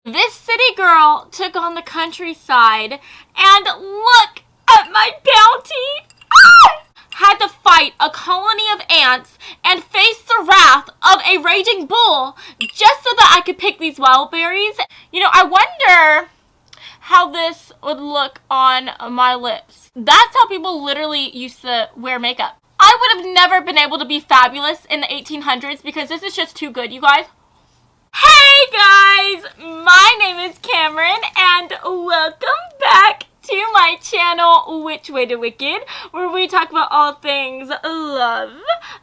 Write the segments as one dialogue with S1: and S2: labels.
S1: This city girl took on the countryside, and look at my bounty! Ah! Had to fight a colony of ants and face the wrath of a raging bull just so that I could pick these wild berries. I wonder how this would look on my lips. That's how people literally used to wear makeup. I would have never been able to be fabulous in the 1800s because this is just too good, you guys. Hey guys, my name is Cameron and welcome back to my channel, Which Way to Wicked, where we talk about all things love,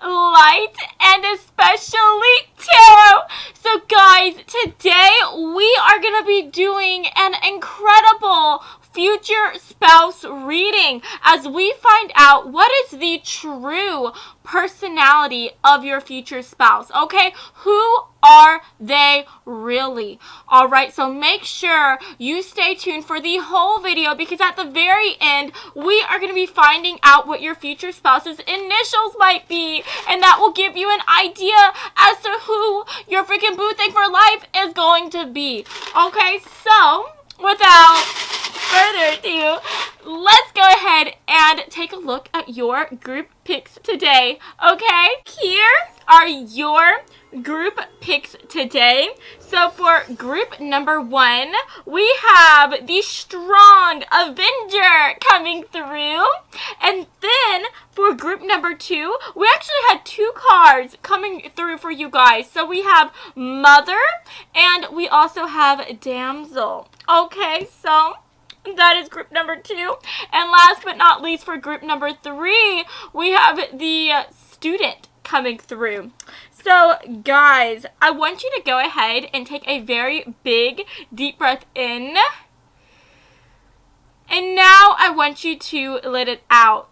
S1: light, and especially tarot. So guys, today we are going to be doing an incredible future spouse reading as we find out what is the true personality of your future spouse. Okay, who are they really? Alright, so make sure you stay tuned for the whole video because at the very end we are going to be finding out what your future spouse's initials might be, and that will give you an idea as to who your freaking boo thing for life is going to be. Okay, so without further ado, let's go ahead and take a look at your group picks today. Okay, here are your group picks today. So for group number 1, we have the strong Avenger coming through. And then for group number 2, we actually had 2 cards coming through for you guys. So we have Mother and we also have Damsel. Okay, so that is group number 2. And last but not least, for group number 3, we have the student coming through. So guys, I want you to go ahead and take a very big deep breath in. And now I want you to let it out.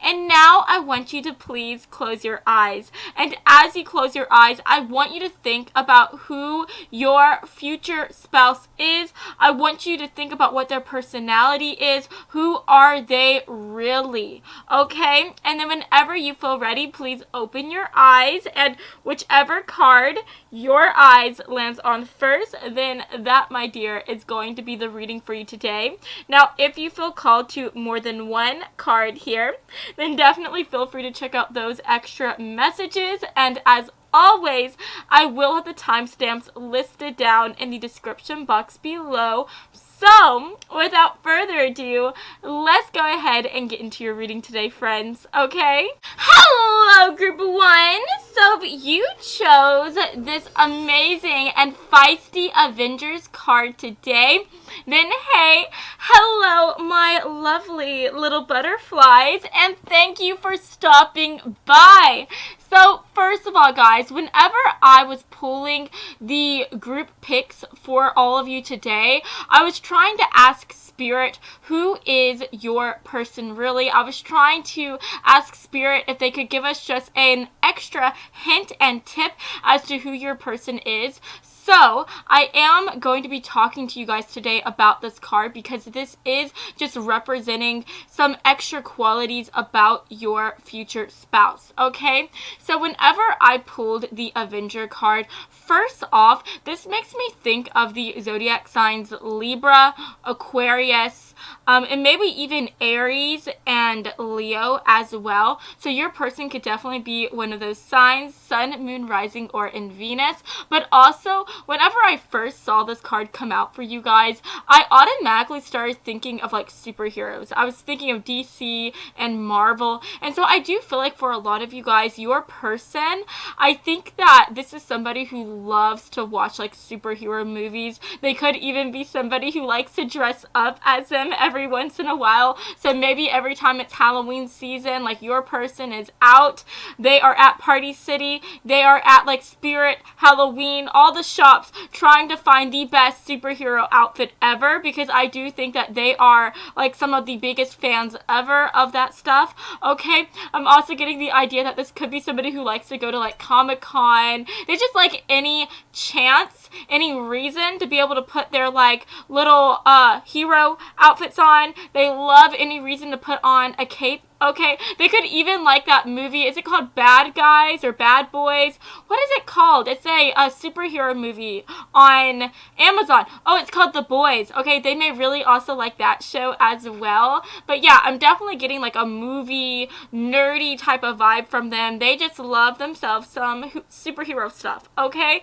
S1: And now I want you to please close your eyes. And as you close your eyes, I want you to think about who your future spouse is. I want you to think about what their personality is. Who are they really? Okay? And then whenever you feel ready, please open your eyes. And whichever card your eyes lands on first, then that, my dear, is going to be the reading for you today. Now, if you feel called to more than one card here, then definitely feel free to check out those extra messages. And as always, I will have the timestamps listed down in the description box below. So, without further ado, let's go ahead and get into your reading today, friends, okay? Hello, group 1! So, you chose this amazing and feisty Avengers card today. Then, hey, hello, my lovely little butterflies, and thank you for stopping by. So, first of all, guys, whenever I was pulling the group picks for all of you today, I was trying to ask Spirit, who is your person really? I was trying to ask Spirit if they could give us just an extra hint and tip as to who your person is. So, I am going to be talking to you guys today about this card because this is just representing some extra qualities about your future spouse, okay? So, whenever I pulled the Avenger card, first off, this makes me think of the zodiac signs Libra, Aquarius, and maybe even Aries and Leo as well. So, your person could definitely be one of those signs, Sun, Moon, Rising, or in Venus, but also whenever I first saw this card come out for you guys, I automatically started thinking of like superheroes. I was thinking of DC and Marvel, and so I do feel like for a lot of you guys, your person, I think that this is somebody who loves to watch like superhero movies. They could even be somebody who likes to dress up as them every once in a while. So maybe every time it's Halloween season, like your person is out, they are at Party City, they are at like Spirit, Halloween, all the shops trying to find the best superhero outfit ever, because I do think that they are like some of the biggest fans ever of that stuff. Okay, I'm also getting the idea that this could be somebody who likes to go to like Comic-Con. They just like any chance, any reason to be able to put their like little hero outfits on. They love any reason to put on a cape Okay, they could even like that movie. Is it called Bad Guys or Bad Boys? What is it called? It's a superhero movie on Amazon. Oh, it's called The Boys. Okay, they may really also like that show as well. But yeah, I'm definitely getting like a movie nerdy type of vibe from them. They just love themselves some superhero stuff. Okay.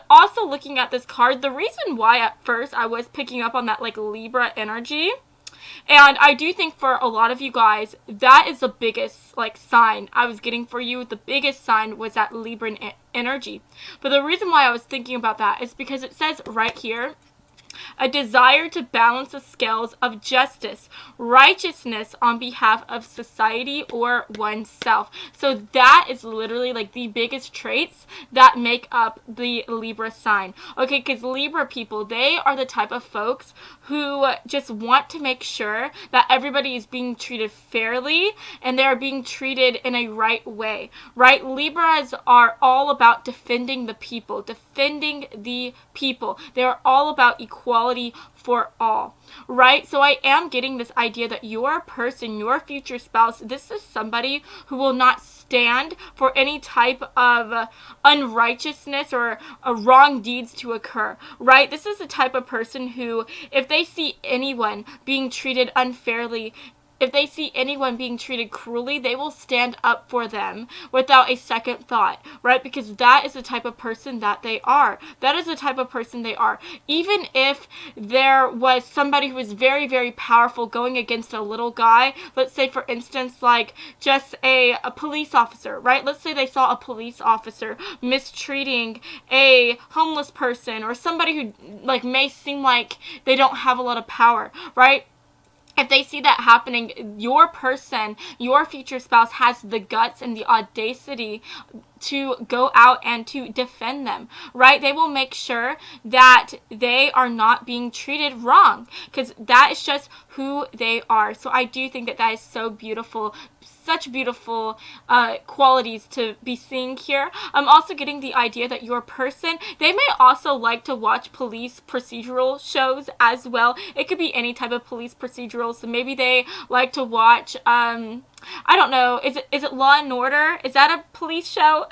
S1: Also looking at this card, the reason why at first I was picking up on that like Libra energy. And I do think for a lot of you guys, that is the biggest, like, sign I was getting for you. The biggest sign was that Libran energy. But the reason why I was thinking about that is because it says right here, a desire to balance the scales of justice, righteousness on behalf of society or oneself. So that is literally like the biggest traits that make up the Libra sign. Okay, because Libra people, they are the type of folks who just want to make sure that everybody is being treated fairly and they are being treated in a right way, right? Libras are all about defending the people, They are all about equality for all, right? So I am getting this idea that your person, your future spouse, this is somebody who will not stand for any type of unrighteousness or wrong deeds to occur, right? This is the type of person who, if they see anyone being treated unfairly, if they see anyone being treated cruelly, they will stand up for them without a second thought, right? Because that is the type of person that they are. That is the type of person they are. Even if there was somebody who was very, very powerful going against a little guy, let's say, for instance, like just a police officer, right? Let's say they saw a police officer mistreating a homeless person or somebody who, like, may seem like they don't have a lot of power, right? If they see that happening, your person, your future spouse has the guts and the audacity to go out and to defend them, right? They will make sure that they are not being treated wrong because that is just who they are. So I do think that that is so beautiful, such beautiful qualities to be seeing here. I'm also getting the idea that your person, they may also like to watch police procedural shows as well. It could be any type of police procedural. So maybe they like to watch I don't know. Is it Law and Order? Is that a police show?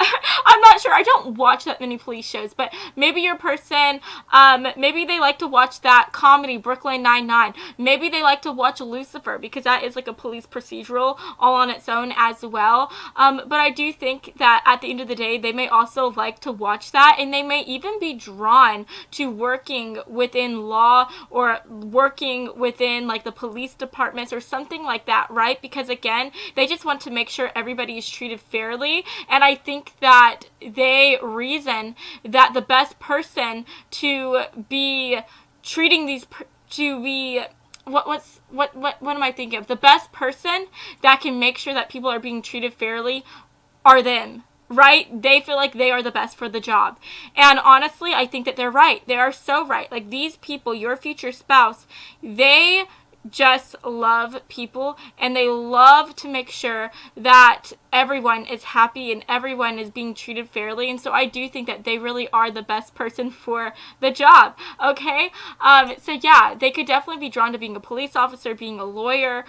S1: I'm not sure. I don't watch that many police shows, but maybe your person, maybe they like to watch that comedy, Brooklyn Nine-Nine. Maybe they like to watch Lucifer because that is like a police procedural all on its own as well. But I do think that at the end of the day, they may also like to watch that, and they may even be drawn to working within law or working within like the police departments or something like that, right? Because again, they just want to make sure everybody is treated fairly. And I think that they reason that the best person to be treating these, to be, what am I thinking of? The best person that can make sure that people are being treated fairly are them. Right? They feel like they are the best for the job. And honestly, I think that they're right. They are so right. Like these people, your future spouse, they just love people and they love to make sure that everyone is happy and everyone is being treated fairly. And so I do think that they really are the best person for the job. Okay. So yeah, they could definitely be drawn to being a police officer, being a lawyer,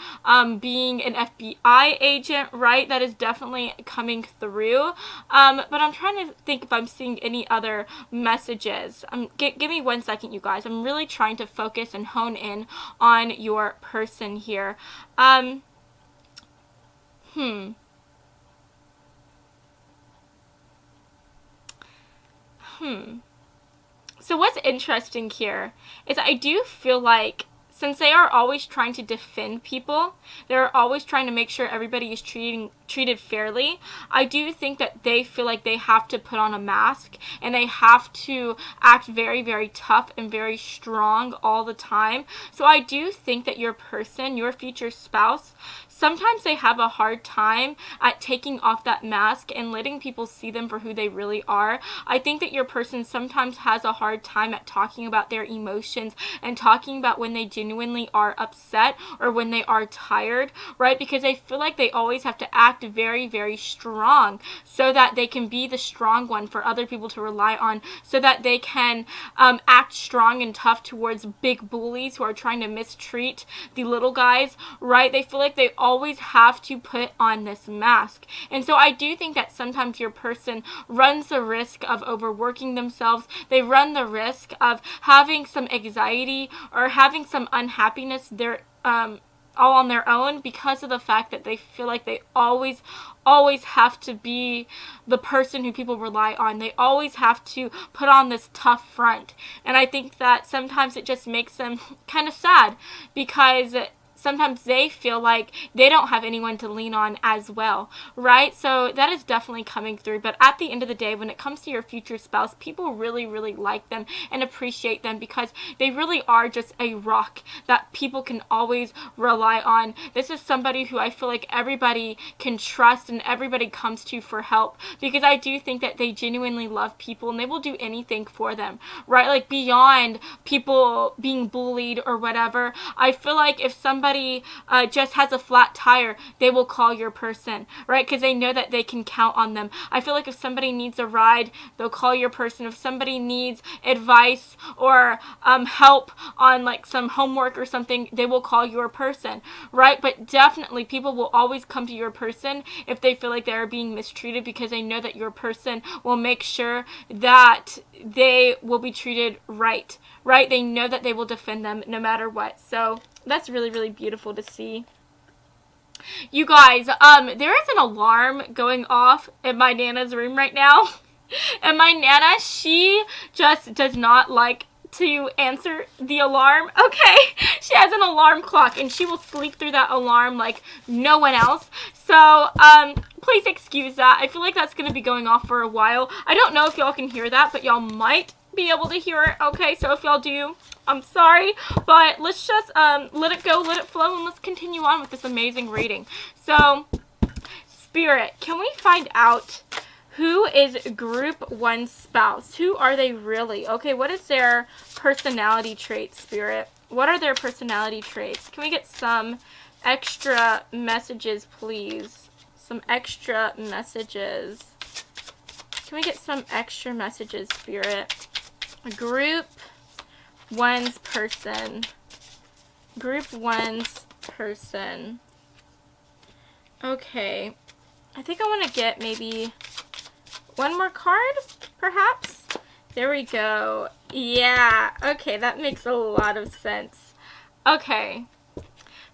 S1: being an FBI agent, right? That is definitely coming through. But I'm trying to think if I'm seeing any other messages. Give me 1 second, you guys. I'm really trying to focus and hone in on your person here. So what's interesting here is I do feel like since they are always trying to defend people, they're always trying to make sure everybody is treated fairly, I do think that they feel like they have to put on a mask and they have to act very, very tough and very strong all the time. So I do think that your person, your future spouse, sometimes they have a hard time at taking off that mask and letting people see them for who they really are. I think that your person sometimes has a hard time at talking about their emotions and talking about when they genuinely are upset or when they are tired, right? Because I feel like they always have to act act very, very strong so that they can be the strong one for other people to rely on, so that they can act strong and tough towards big bullies who are trying to mistreat the little guys, right? They feel like they always have to put on this mask. And so I do think that sometimes your person runs the risk of overworking themselves. They run the risk of having some anxiety or having some unhappiness all on their own, because of the fact that they feel like they always have to be the person who people rely on. They always have to put on this tough front. And I think that sometimes it just makes them kind of sad, because sometimes they feel like they don't have anyone to lean on as well, right? So that is definitely coming through. But at the end of the day, when it comes to your future spouse, people really, really like them and appreciate them, because they really are just a rock that people can always rely on. This is somebody who I feel like everybody can trust and everybody comes to for help, because I do think that they genuinely love people and they will do anything for them, right? Like beyond people being bullied or whatever, I feel like if somebody just has a flat tire, they will call your person, right? Because they know that they can count on them. I feel like if somebody needs a ride, they'll call your person. If somebody needs advice or help on like some homework or something, they will call your person, right? But definitely people will always come to your person if they feel like they are being mistreated, because they know that your person will make sure that they will be treated right, right? They know that they will defend them no matter what. So that's really, really beautiful to see. You guys, there is an alarm going off in my Nana's room right now. And my Nana, she just does not like to answer the alarm, okay? She has an alarm clock and she will sleep through that alarm like no one else. So, please excuse that. I feel like that's going to be going off for a while. I don't know if y'all can hear that, but y'all might be able to hear it, okay? So if y'all do, I'm sorry, but let's just let it go, let it flow, and let's continue on with this amazing reading. So, Spirit, can we find out who is group 1 spouse? Who are they really? Okay, what is their personality traits, Spirit? What are their personality traits? Can we get some extra messages, please? Some extra messages. Can we get some extra messages, Spirit? Group 1's person. Group 1's person. Okay. I think I want to get maybe one more card, perhaps? There we go. Yeah. Okay, that makes a lot of sense. Okay.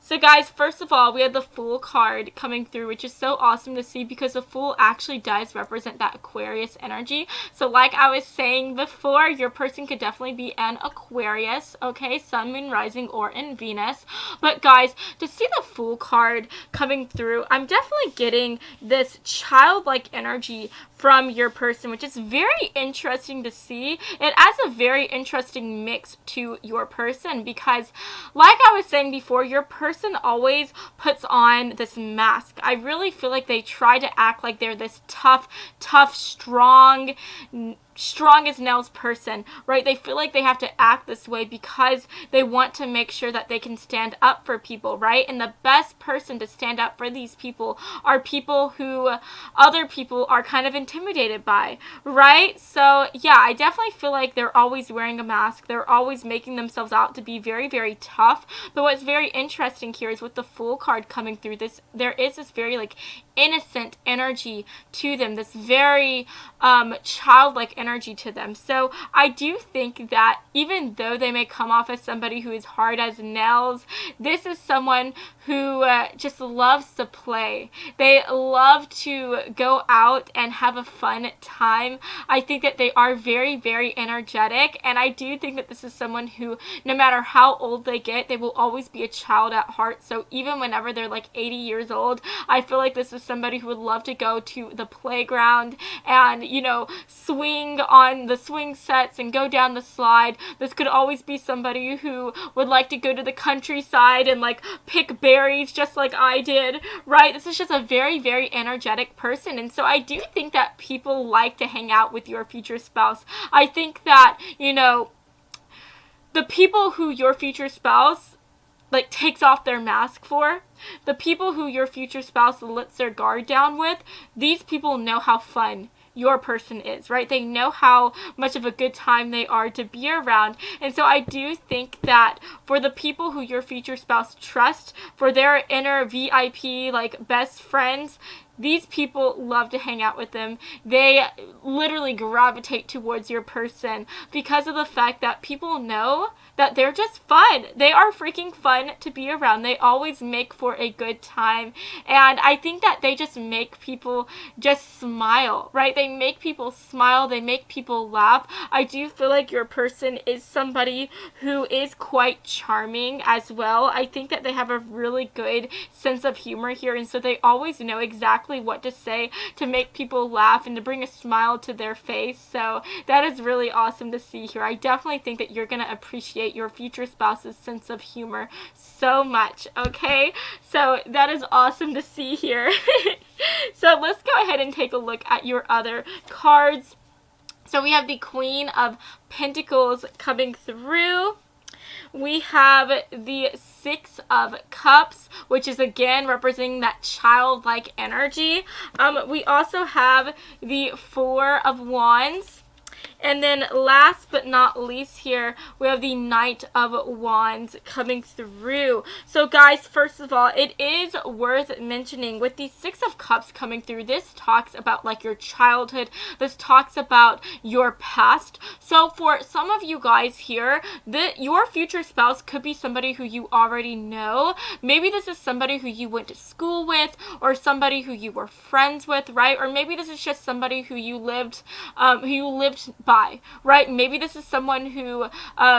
S1: So guys, first of all, we have the Fool card coming through, which is so awesome to see, because the Fool actually does represent that Aquarius energy. So like I was saying before, your person could definitely be an Aquarius, okay? Sun, Moon, Rising, or in Venus. But guys, to see the Fool card coming through, I'm definitely getting this childlike energy from your person, which is very interesting to see. It adds a very interesting mix to your person, because like I was saying before, your person always puts on this mask. I really feel like they try to act like they're this tough, strong as nails person, right? They feel like they have to act this way because they want to make sure that they can stand up for people, right? And the best person to stand up for these people are people who other people are kind of intimidated by, right? So yeah, I definitely feel like they're always wearing a mask. They're always making themselves out to be very, very tough. But what's very interesting here is with the Fool card coming through, there is this very like innocent energy to them, this very childlike energy to them. So I do think that even though they may come off as somebody who is hard as nails, this is someone who just loves to play. They love to go out and have a fun time. I think that they are very, very energetic, and I do think that this is someone who, no matter how old they get, they will always be a child at heart. So even whenever they're like 80 years old, I feel like this is somebody who would love to go to the playground and, you know, swing on the swing sets and go down the slide. This could always be somebody who would like to go to the countryside and like pick berries just like I did, right? This is just a very, very energetic person. And so I do think that people like to hang out with your future spouse. I think that, you know, the people who your future spouse like takes off their mask for. The people who your future spouse lets their guard down with, these people know how fun your person is, right? They know how much of a good time they are to be around. And so I do think that for the people who your future spouse trusts, for their inner VIP, like best friends, these people love to hang out with them. They literally gravitate towards your person because of the fact that people know that they're just fun. They are freaking fun to be around. They always make for a good time. And I think that they just make people just smile, right? They make people smile. They make people laugh. I do feel like your person is somebody who is quite charming as well. I think that they have a really good sense of humor here. And so they always know exactly what to say to make people laugh and to bring a smile to their face. So that is really awesome to see here. I definitely think that you're going to appreciate your future spouse's sense of humor so much, okay? So that is awesome to see here. So let's go ahead and take a look at your other cards. So we have the Queen of Pentacles coming through. We have the Six of Cups, which is again representing that childlike energy. We also have the Four of Wands. And then last but not least here, we have the Knight of Wands coming through. So guys, first of all, it is worth mentioning with the Six of Cups coming through, this talks about like your childhood. This talks about your past. So for some of you guys here, your future spouse could be somebody who you already know. Maybe this is somebody who you went to school with, or somebody who you were friends with, right? Or maybe this is just somebody who you lived by, right? Maybe this is someone who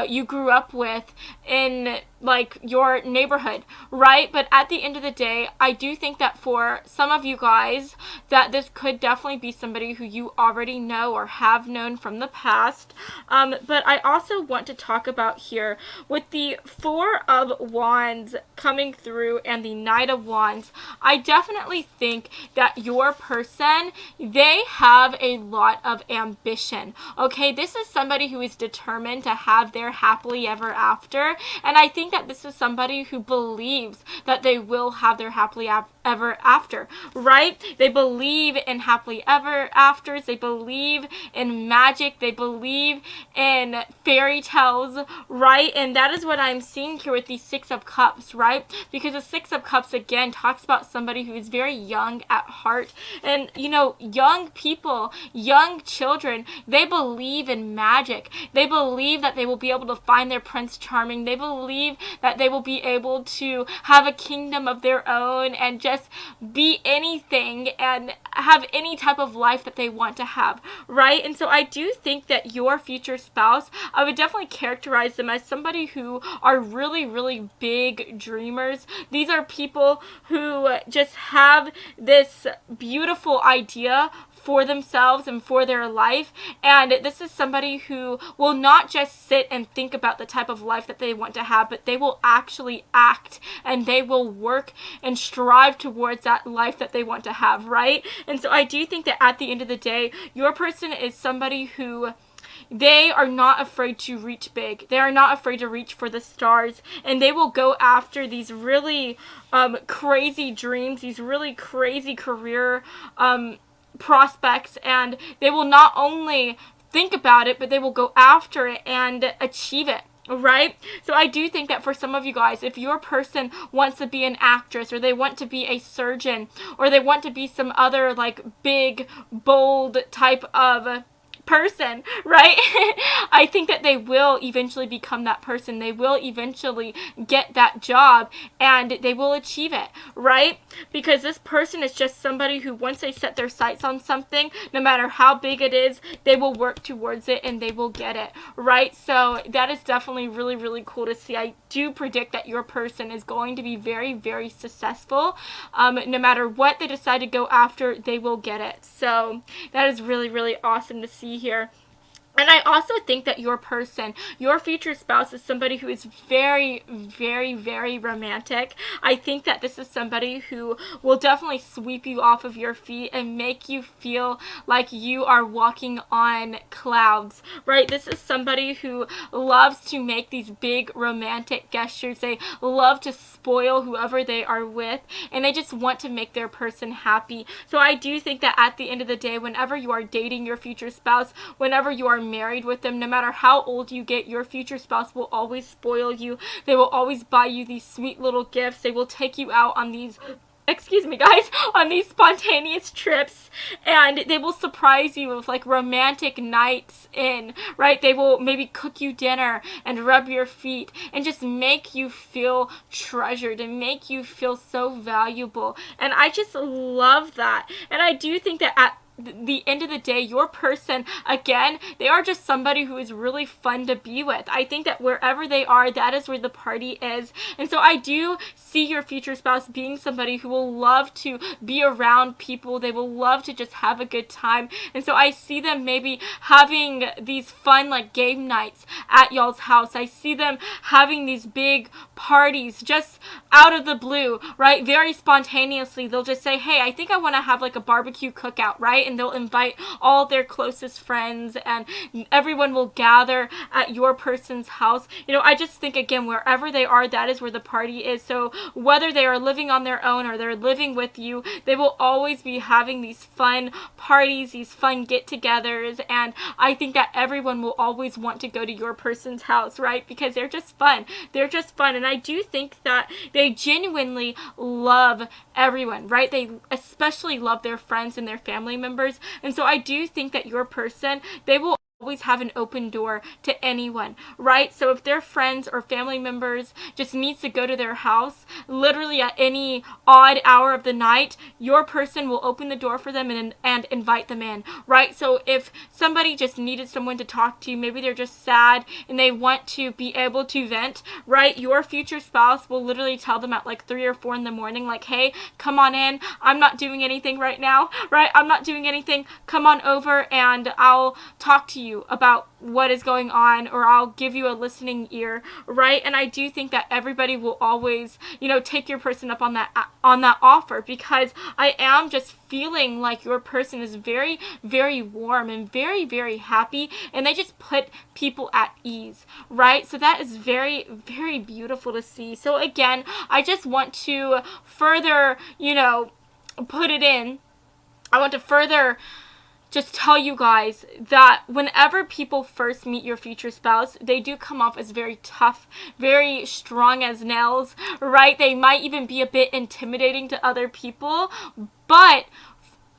S1: you grew up with in like your neighborhood, right? But at the end of the day, I do think that for some of you guys that this could definitely be somebody who you already know or have known from the past. But I also want to talk about here with the Four of Wands coming through and the Knight of Wands, I definitely think that your person, they have a lot of ambition. Okay, this is somebody who is determined to have their happily ever after, and I think that this is somebody who believes that they will have their happily ever after, right? They believe in happily ever afters. They believe in magic. They believe in fairy tales, right? And that is what I'm seeing here with the Six of Cups, right? Because the Six of Cups again talks about somebody who is very young at heart. And you know, young people, young children, they believe in magic. They believe that they will be able to find their Prince Charming. They believe that they will be able to have a kingdom of their own and just be anything and have any type of life that they want to have, right? And so I do think that your future spouse, I would definitely characterize them as somebody who are really, really big dreamers. These are people who just have this beautiful idea for themselves and for their life, and this is somebody who will not just sit and think about the type of life that they want to have, but they will actually act and they will work and strive towards that life that they want to have, right? And so I do think that at the end of the day, your person is somebody who they are not afraid to reach big. They are not afraid to reach for the stars, and they will go after these really crazy dreams, these really crazy career prospects, and they will not only think about it, but they will go after it and achieve it, right? So I do think that for some of you guys, if your person wants to be an actress, or they want to be a surgeon, or they want to be some other like big, bold type of person, right? I think that they will eventually become that person. They will eventually get that job and they will achieve it, right? Because this person is just somebody who, once they set their sights on something, no matter how big it is, they will work towards it and they will get it, right? So that is definitely really, really cool to see. I do predict that your person is going to be very, very successful. No matter what they decide to go after, they will get it. So that is really, really awesome to see here. And I also think that your person, your future spouse, is somebody who is very, very, very romantic. I think that this is somebody who will definitely sweep you off of your feet and make you feel like you are walking on clouds, right? This is somebody who loves to make these big romantic gestures. They love to spoil whoever they are with, and they just want to make their person happy. So I do think that at the end of the day, whenever you are dating your future spouse, whenever you are married with them, no matter how old you get, your future spouse will always spoil you. They will always buy you these sweet little gifts. They will take you out on these, excuse me guys, on these spontaneous trips, and they will surprise you with like romantic nights in, right? They will maybe cook you dinner and rub your feet and just make you feel treasured and make you feel so valuable. And I just love that. And I do think that at the end of the day, your person, again, they are just somebody who is really fun to be with. I think that wherever they are, that is where the party is. And so I do see your future spouse being somebody who will love to be around people. They will love to just have a good time. And so I see them maybe having these fun like game nights at y'all's house. I see them having these big parties just out of the blue, right? Very spontaneously. They'll just say, hey, I think I want to have like a barbecue cookout, right? And they'll invite all their closest friends, and everyone will gather at your person's house. You know, I just think, again, wherever they are, that is where the party is. So whether they are living on their own or they're living with you, they will always be having these fun parties, these fun get-togethers, and I think that everyone will always want to go to your person's house, right? Because they're just fun. They're just fun, and I do think that they genuinely love everyone, right? They especially love their friends and their family members. And so I do think that your person, they will always have an open door to anyone, right? So if their friends or family members just needs to go to their house, literally at any odd hour of the night, your person will open the door for them and invite them in, right? So if somebody just needed someone to talk to, maybe they're just sad and they want to be able to vent, right? Your future spouse will literally tell them at like 3 or 4 in the morning, like, hey, come on in. I'm not doing anything right now, right? I'm not doing anything. Come on over and I'll talk to you about what is going on, or I'll give you a listening ear, right? And I do think that everybody will always, you know, take your person up on that offer, because I am just feeling like your person is very, very warm and very, very happy, and they just put people at ease, right? So that is very, very beautiful to see. So again, I just want to further, you know, put it in. I want to further just tell you guys that whenever people first meet your future spouse, they do come off as very tough, very strong as nails, right? They might even be a bit intimidating to other people, but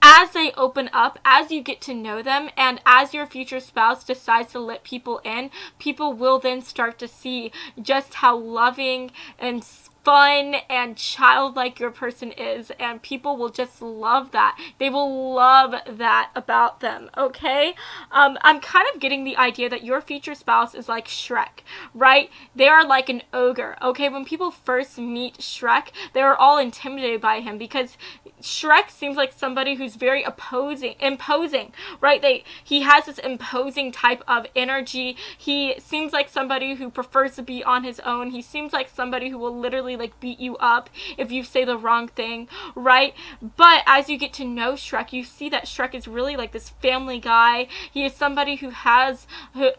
S1: as they open up, as you get to know them, and as your future spouse decides to let people in, people will then start to see just how loving and fun and childlike your person is, and people will just love that. They will love that about them, okay? I'm kind of getting the idea that your future spouse is like Shrek, right? They are like an ogre, okay? When people first meet Shrek, they are all intimidated by him, because Shrek seems like somebody who's very imposing, right? He has this imposing type of energy. He seems like somebody who prefers to be on his own. He seems like somebody who will literally like beat you up if you say the wrong thing, right? But as you get to know Shrek, you see that Shrek is really like this family guy. He is somebody who has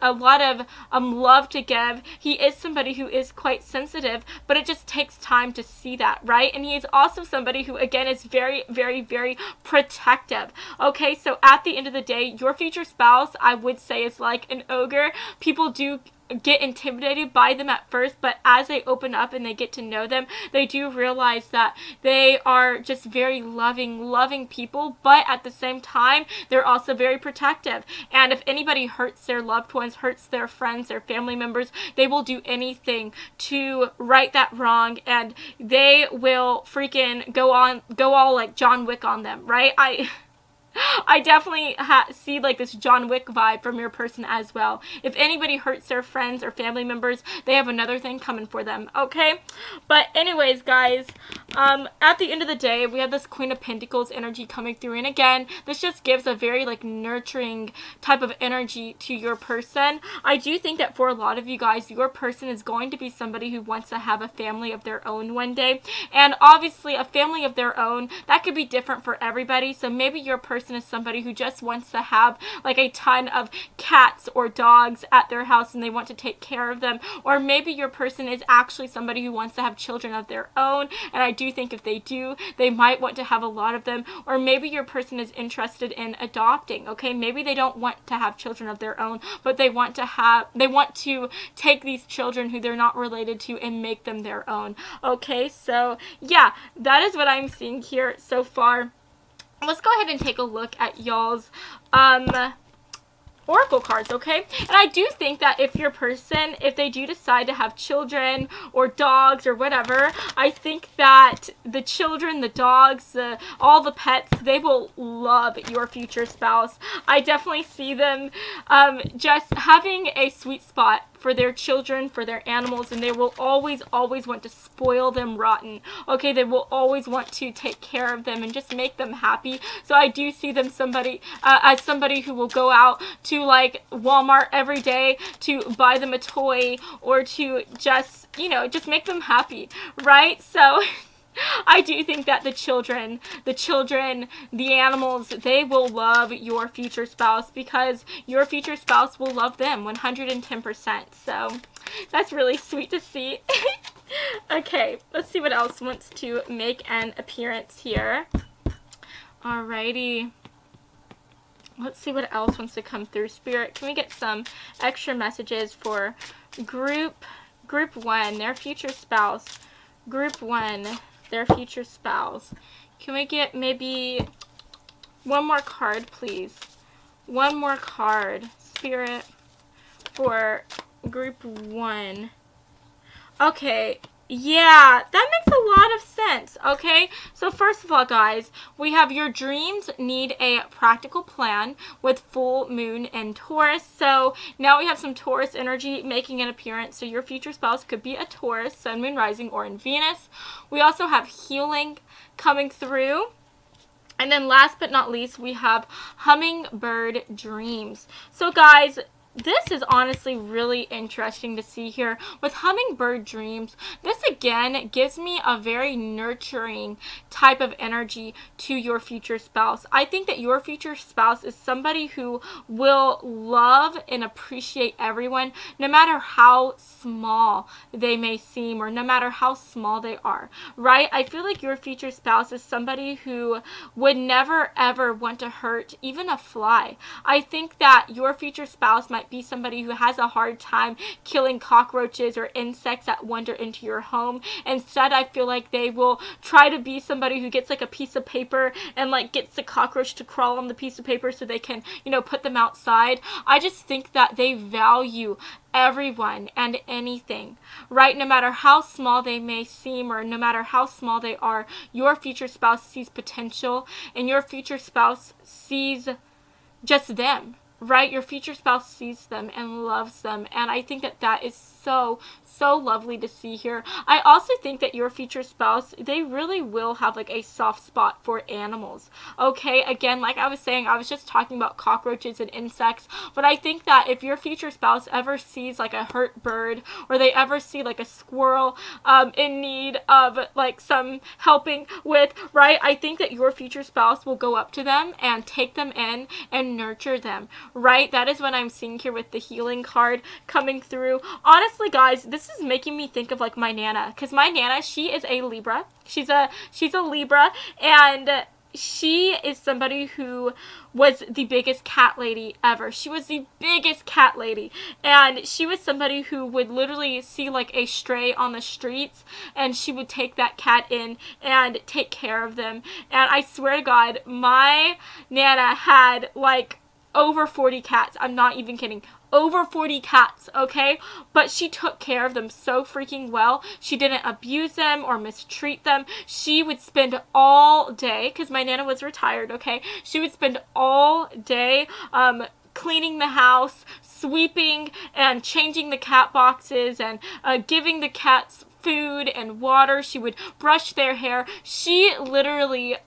S1: a lot of love to give. He is somebody who is quite sensitive, but it just takes time to see that, right? And he is also somebody who, again, is very, very, very protective. Okay, so at the end of the day, your future spouse, I would say, is like an ogre. People do get intimidated by them at first, but as they open up and they get to know them, they do realize that they are just very loving people, but at the same time, they're also very protective. And if anybody hurts their loved ones, hurts their friends, their family members, they will do anything to right that wrong, and they will freaking go all like John Wick on them, right? I definitely see like this John Wick vibe from your person as well. If anybody hurts their friends or family members, they have another thing coming for them, okay? But anyways, guys, at the end of the day, we have this Queen of Pentacles energy coming through. And again, this just gives a very like nurturing type of energy to your person. I do think that for a lot of you guys, your person is going to be somebody who wants to have a family of their own one day. And obviously, a family of their own, that could be different for everybody. So maybe your person is somebody who just wants to have like a ton of cats or dogs at their house and they want to take care of them. Or maybe your person is actually somebody who wants to have children of their own, and I do think if they do, they might want to have a lot of them. Or maybe your person is interested in adopting, okay? Maybe they don't want to have children of their own, but they want to take these children who they're not related to and make them their own. Okay, so yeah, that is what I'm seeing here so far. Let's go ahead and take a look at y'all's oracle cards, okay? And I do think that if your person, if they do decide to have children or dogs or whatever, I think that the children, the dogs, all the pets, they will love your future spouse. I definitely see them just having a sweet spot for their children, for their animals, and they will always want to spoil them rotten. Okay, they will always want to take care of them and just make them happy. So I do see them as somebody who will go out to like Walmart every day to buy them a toy or to just, you know, just make them happy, right? So I do think that the children, the animals, they will love your future spouse because your future spouse will love them 110%. So that's really sweet to see. Okay, let's see what else wants to make an appearance here. Alrighty. Let's see what else wants to come through. Spirit, can we get some extra messages for group 1, their future spouse? Group 1, their future spouse. Can we get maybe one more card, please? One more card, Spirit, for group 1. Okay, yeah, that makes a lot of sense, okay? So first of all, guys, we have your dreams need a practical plan with full moon and Taurus. So now we have some Taurus energy making an appearance. So your future spouse could be a Taurus, sun, moon, rising, or in Venus. We also have healing coming through. And then last but not least, we have hummingbird dreams. So guys, this is honestly really interesting to see here. With hummingbird dreams, this again gives me a very nurturing type of energy to your future spouse. I think that your future spouse is somebody who will love and appreciate everyone, no matter how small they may seem or no matter how small they are, right? I feel like your future spouse is somebody who would never ever want to hurt even a fly. I think that your future spouse might be somebody who has a hard time killing cockroaches or insects that wander into your home. Instead, I feel like they will try to be somebody who gets like a piece of paper and like gets the cockroach to crawl on the piece of paper so they can, you know, put them outside. I just think that they value everyone and anything, right? No matter how small they may seem or no matter how small they are, your future spouse sees potential and your future spouse sees just them, right? Your future spouse sees them and loves them, and I think that that is so lovely to see here. I also think that your future spouse, they really will have like a soft spot for animals, okay? Again, like I was saying, I was just talking about cockroaches and insects, but I think that if your future spouse ever sees like a hurt bird or they ever see like a squirrel in need of like some helping with, right? I think that your future spouse will go up to them and take them in and nurture them, right? That is what I'm seeing here with the healing card coming through. Honestly, guys, this is making me think of like my Nana, because my Nana, she is a Libra. She's a Libra, and she is somebody who was the biggest cat lady ever. She was the biggest cat lady, and she was somebody who would literally see like a stray on the streets and she would take that cat in and take care of them. And I swear to God, my Nana had like over 40 cats. I'm not even kidding. Over 40 cats, okay? But she took care of them so freaking well. She didn't abuse them or mistreat them. She would spend all day, because my Nana was retired, okay? She would spend all day cleaning the house, sweeping and changing the cat boxes, and giving the cats food and water. She would brush their hair. She literally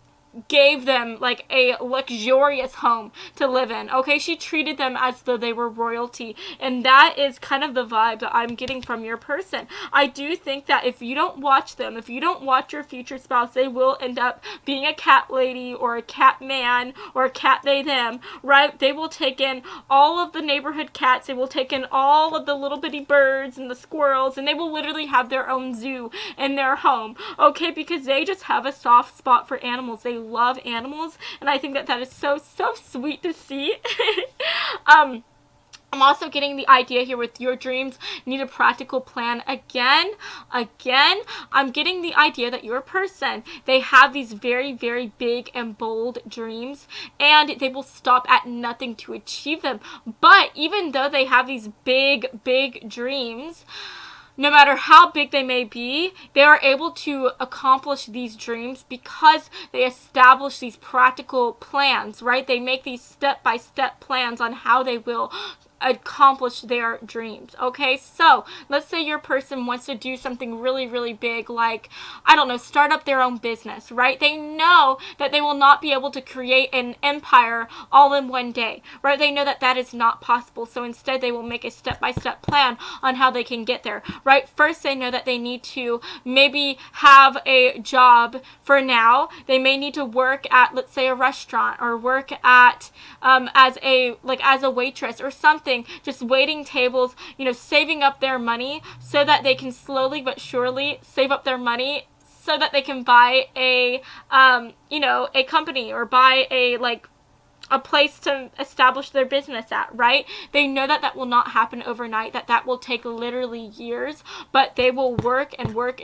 S1: gave them like a luxurious home to live in, okay? She treated them as though they were royalty, and that is kind of the vibe that I'm getting from your person. I do think that if you don't watch them, if you don't watch your future spouse, they will end up being a cat lady or a cat man or a cat they them, right? They will take in all of the neighborhood cats, they will take in all of the little bitty birds and the squirrels, and they will literally have their own zoo in their home, okay? Because they just have a soft spot for animals. They love animals, and I think that that is so sweet to see. I'm also getting the idea here with your dreams need a practical plan. Again, I'm getting the idea that your person, they have these very big and bold dreams, and they will stop at nothing to achieve them. But even though they have these big dreams, no matter how big they may be, they are able to accomplish these dreams because they establish these practical plans, right? They make these step-by-step plans on how they will accomplish their dreams, okay? So let's say your person wants to do something really big, like, I don't know, start up their own business, right? They know that they will not be able to create an empire all in one day, right? They know that that is not possible, so instead they will make a step-by-step plan on how they can get there, right? First, they know that they need to maybe have a job for now. They may need to work at, let's say, a restaurant, or work at as a waitress or something, just waiting tables, you know, saving up their money so that they can slowly but surely save up their money so that they can buy a a company, or buy a place to establish their business at, right? They know that that will not happen overnight, that will take literally years, but they will work and work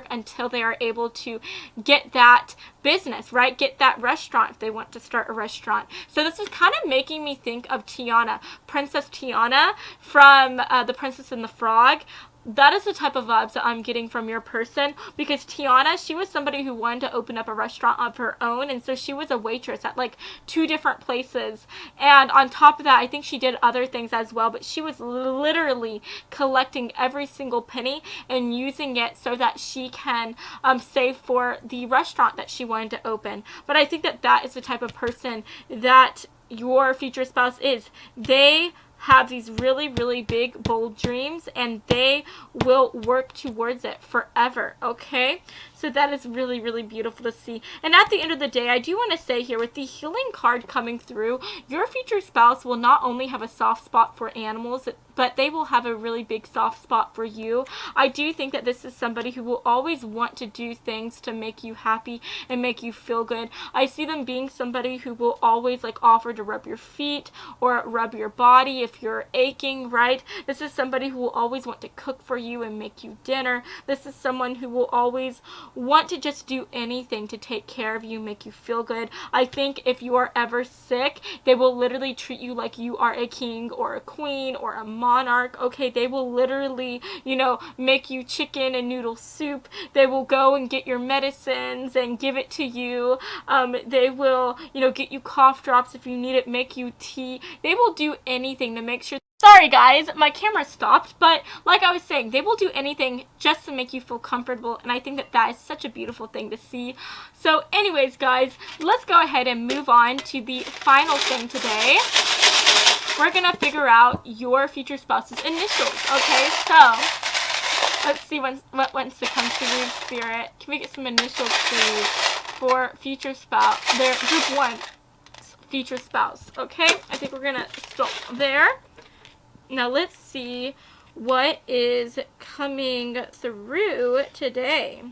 S1: until they are able to get that business, right? Get that restaurant if they want to start a restaurant. So this is kind of making me think of Tiana, Princess Tiana from The Princess and the Frog. That is the type of vibes that I'm getting from your person, because Tiana, she was somebody who wanted to open up a restaurant of her own, and so she was a waitress at like 2 different places, and on top of that, I think she did other things as well, but she was literally collecting every single penny and using it so that she can save for the restaurant that she wanted to open. But I think that that is the type of person that your future spouse is. They have these really big, bold dreams, and they will work towards it forever, okay? So that is really beautiful to see. And at the end of the day, I do want to say here, with the healing card coming through, your future spouse will not only have a soft spot for animals, but they will have a really big soft spot for you. I do think that this is somebody who will always want to do things to make you happy and make you feel good. I see them being somebody who will always like offer to rub your feet or rub your body if you're aching, right? This is somebody who will always want to cook for you and make you dinner. This is someone who will always want to just do anything to take care of you, make you feel good. I think if you are ever sick, they will literally treat you like you are a king or a queen or a monarch, okay? They will literally, you know, make you chicken and noodle soup. They will go and get your medicines and give it to you. They will, you know, get you cough drops if you need it, make you tea. They will do anything to make sure. Sorry guys, my camera stopped, but like I was saying, they will do anything just to make you feel comfortable, and I think that that is such a beautiful thing to see. So anyways guys, let's go ahead and move on to the final thing today. We're gonna figure out your future spouse's initials, okay? So let's see what wants to come through, Spirit. Can we get some initials please for future spouse, their group 1 future spouse, okay? I think we're gonna stop there. Now let's see what is coming through today.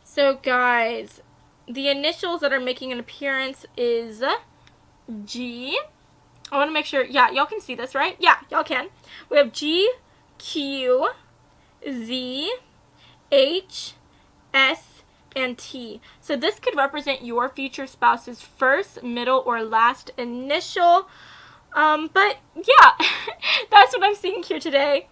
S1: So guys, the initials that are making an appearance is G. I want to make sure, yeah, y'all can see this, right? Yeah, y'all can. We have G, Q, Z, H, S, and T. So this could represent your future spouse's first, middle, or last initial. But yeah, that's what I'm seeing here today.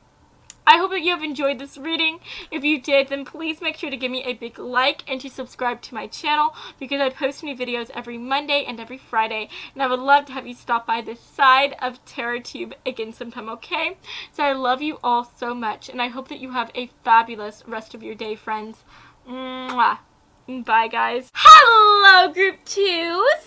S1: I hope that you have enjoyed this reading. If you did, then please make sure to give me a big like and to subscribe to my channel, because I post new videos every Monday and every Friday, and I would love to have you stop by this side of TerraTube again sometime, okay? So I love you all so much, and I hope that you have a fabulous rest of your day, friends. Mwah. Bye, guys. Hello, Group 2.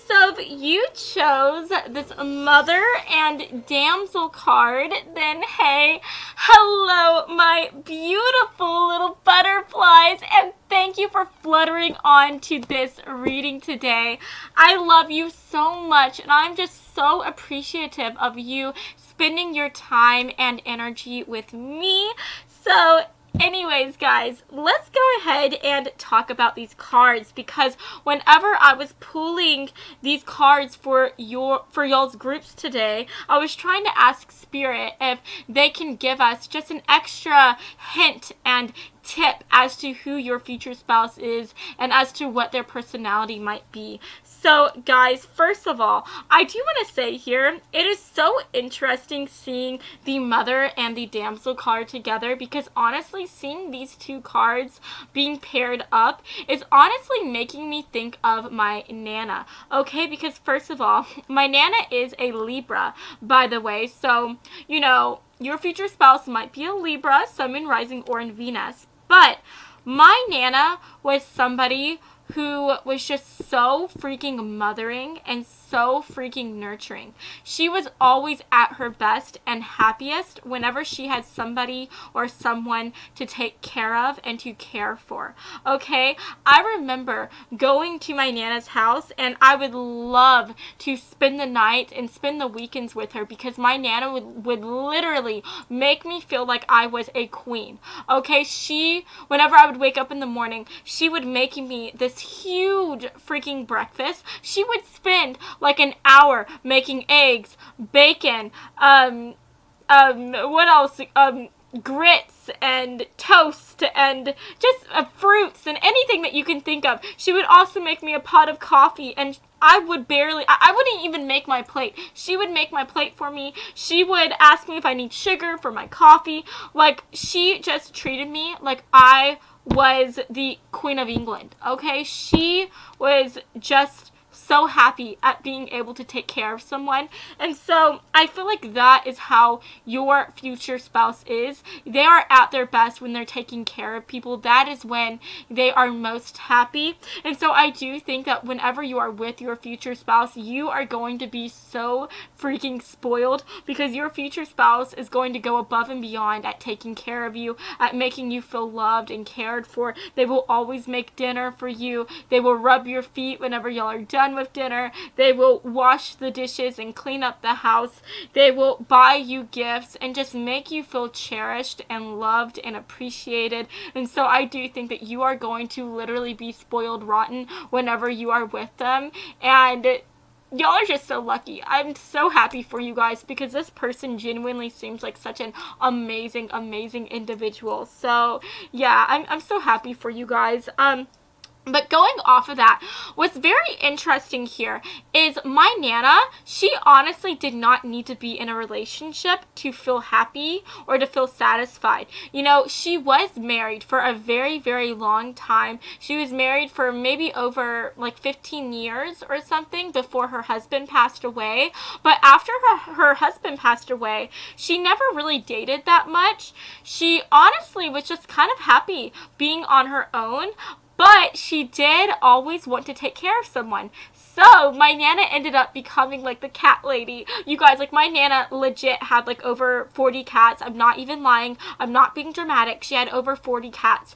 S1: So if you chose this Mother and Damsel card, then hey, hello, my beautiful little butterflies, and thank you for fluttering on to this reading today. I love you so much, and I'm just so appreciative of you spending your time and energy with me. So anyways, guys, let's go ahead and talk about these cards, because whenever I was pulling these cards for y'all's groups today, I was trying to ask Spirit if they can give us just an extra hint and tip as to who your future spouse is and as to what their personality might be. So guys, first of all, I do want to say here, it is so interesting seeing the Mother and the Damsel card together, because honestly, seeing these two cards being paired up is honestly making me think of my Nana, okay? Because first of all, my Nana is a Libra, by the way, so you know, your future spouse might be a Libra, Sun, Moon, Rising, or in Venus. But my Nana was somebody who was just so freaking mothering and so freaking nurturing. She was always at her best and happiest whenever she had somebody or someone to take care of and to care for. Okay? I remember going to my Nana's house, and I would love to spend the night and spend the weekends with her, because my Nana would literally make me feel like I was a queen. Okay? Whenever I would wake up in the morning, she would make me this huge freaking breakfast. She would spend like an hour making eggs, bacon, what else? Grits and toast and just fruits and anything that you can think of. She would also make me a pot of coffee, and I wouldn't even make my plate. She would make my plate for me. She would ask me if I need sugar for my coffee. Like, she just treated me like I was the Queen of England, okay? She was just so happy at being able to take care of someone. And so I feel like that is how your future spouse is. They are at their best when they're taking care of people. That is when they are most happy. And so I do think that whenever you are with your future spouse, you are going to be so freaking spoiled, because your future spouse is going to go above and beyond at taking care of you, at making you feel loved and cared for. They will always make dinner for you. They will rub your feet whenever y'all are done with dinner. They will wash the dishes and clean up the house. They will buy you gifts and just make you feel cherished and loved and appreciated. And so I do think that you are going to literally be spoiled rotten whenever you are with them. And y'all are just so lucky. I'm so happy for you guys, because this person genuinely seems like such an amazing, amazing individual. So yeah, I'm so happy for you guys. But going off of that, what's very interesting here is my Nana, she honestly did not need to be in a relationship to feel happy or to feel satisfied. You know, she was married for a very, very long time. She was married for maybe over like 15 years or something before her husband passed away. But after her husband passed away, she never really dated that much. She honestly was just kind of happy being on her own. But she did always want to take care of someone. So my Nana ended up becoming like the cat lady. You guys, like, my Nana legit had like over 40 cats. I'm not even lying. I'm not being dramatic. She had over 40 cats.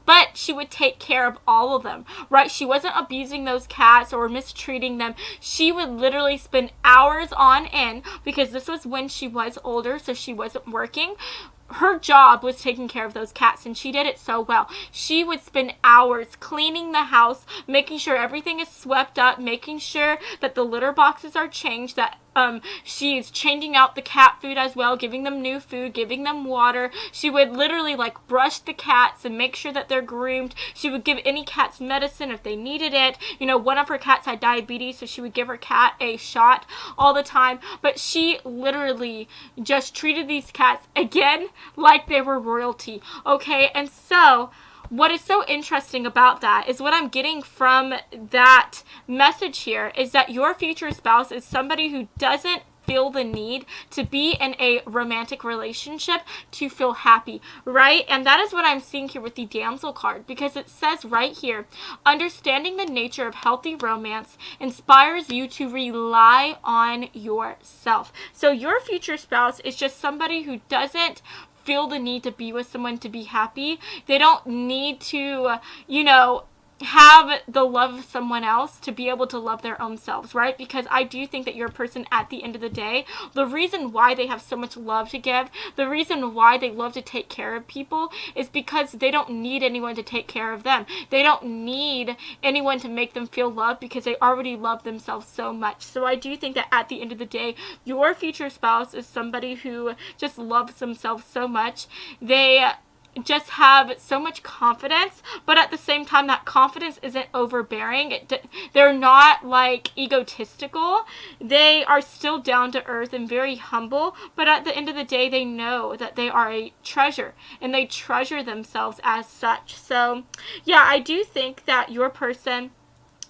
S1: But she would take care of all of them, right? She wasn't abusing those cats or mistreating them. She would literally spend hours on end, because this was when she was older, so she wasn't working. Her job was taking care of those cats, and she did it so well. She would spend hours cleaning the house, making sure everything is swept up, making sure that the litter boxes are changed, that She's changing out the cat food as well, giving them new food, giving them water. She would literally like brush the cats and make sure that they're groomed. She would give any cats medicine if they needed it. You know, one of her cats had diabetes, so she would give her cat a shot all the time. But she literally just treated these cats, again, like they were royalty. Okay, and so what is so interesting about that is what I'm getting from that message here is that your future spouse is somebody who doesn't feel the need to be in a romantic relationship to feel happy, right? And that is what I'm seeing here with the damsel card, because it says right here, understanding the nature of healthy romance inspires you to rely on yourself. So your future spouse is just somebody who doesn't feel the need to be with someone to be happy. They don't need to, you know, have the love of someone else to be able to love their own selves, right? Because I do think that your person, at the end of the day, the reason why they have so much love to give, the reason why they love to take care of people is because they don't need anyone to take care of them. They don't need anyone to make them feel loved because they already love themselves so much. So I do think that at the end of the day, your future spouse is somebody who just loves themselves so much. They just have so much confidence, but at the same time, that confidence isn't overbearing. They're not like egotistical. They are still down to earth and very humble, but at the end of the day, they know that they are a treasure and they treasure themselves as such. So yeah, I do think that your person,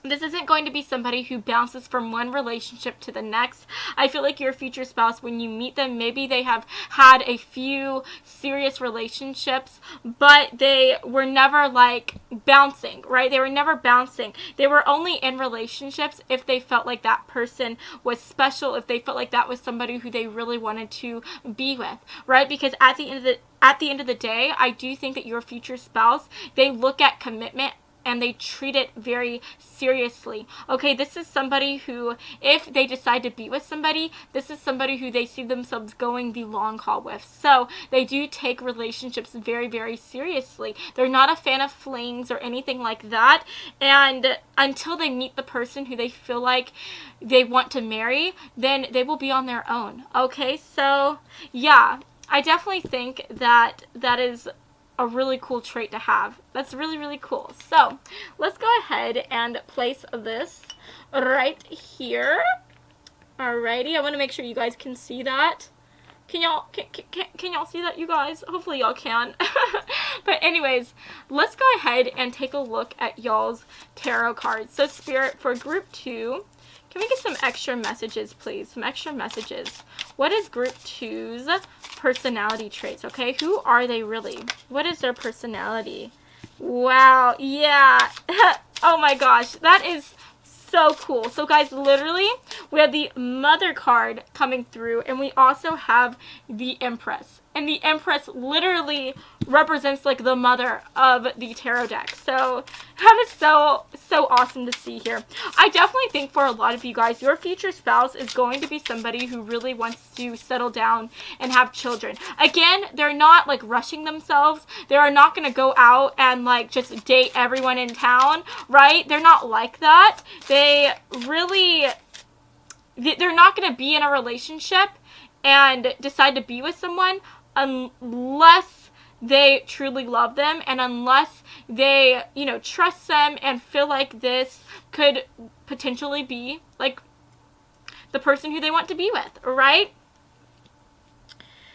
S1: this isn't going to be somebody who bounces from one relationship to the next. I feel like your future spouse, when you meet them, maybe they have had a few serious relationships, but they were never like bouncing, right? They were never bouncing. They were only in relationships if they felt like that person was special, if they felt like that was somebody who they really wanted to be with, right? Because at the end of the day, I do think that your future spouse, they look at commitment and they treat it very seriously. Okay, this is somebody who, if they decide to be with somebody, this is somebody who they see themselves going the long haul with. So they do take relationships very, very seriously. They're not a fan of flings or anything like that. And until they meet the person who they feel like they want to marry, then they will be on their own. Okay, so yeah, I definitely think that that is a really cool trait to have. That's really, really cool. So let's go ahead and place this right here. Alrighty, I want to make sure you guys can see that. Can y'all see that, you guys? Hopefully y'all can. But anyways, let's go ahead and take a look at y'all's tarot cards. So Spirit, for group 2, can we get some extra messages, please? Some extra messages. What is group 2's personality traits, okay? Who are they really? What is their personality? Wow, yeah. Oh my gosh, that is so cool. So guys, literally, we have the Mother card coming through, and we also have the Empress. And the Empress literally represents like the mother of the tarot deck. So that is so awesome to see here. I definitely think for a lot of you guys, your future spouse is going to be somebody who really wants to settle down and have children. Again, they're not like rushing themselves. They are not going to go out and like just date everyone in town, right? They're not like that. They're not going to be in a relationship and decide to be with someone unless they truly love them and unless they, you know, trust them and feel like this could potentially be like the person who they want to be with, right?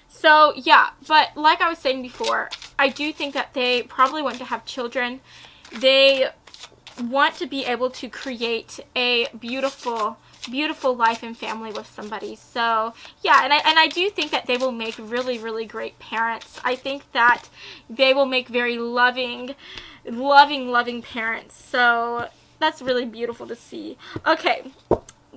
S1: So yeah, but like I was saying before, I do think that they probably want to have children. They want to be able to create a beautiful life and family with somebody. So yeah, and I do think that they will make really, really great parents. I think that they will make very loving parents. So that's really beautiful to see. Okay,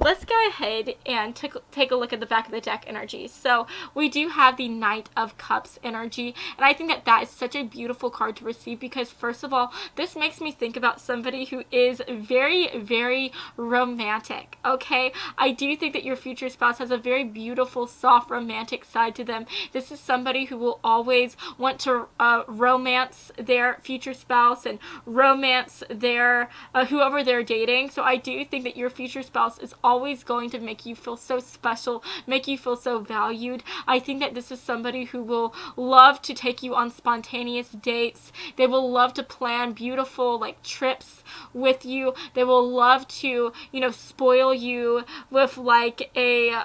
S1: let's go ahead and take a look at the back of the deck energy. So we do have the Knight of Cups energy, and I think that that is such a beautiful card to receive because, first of all, this makes me think about somebody who is very, very romantic, okay? I do think that your future spouse has a very beautiful, soft, romantic side to them. This is somebody who will always want to romance their future spouse and romance their whoever they're dating. So I do think that your future spouse is always going to make you feel so special, make you feel so valued. I think that this is somebody who will love to take you on spontaneous dates. They will love to plan beautiful like trips with you. They will love to, you know, spoil you with like a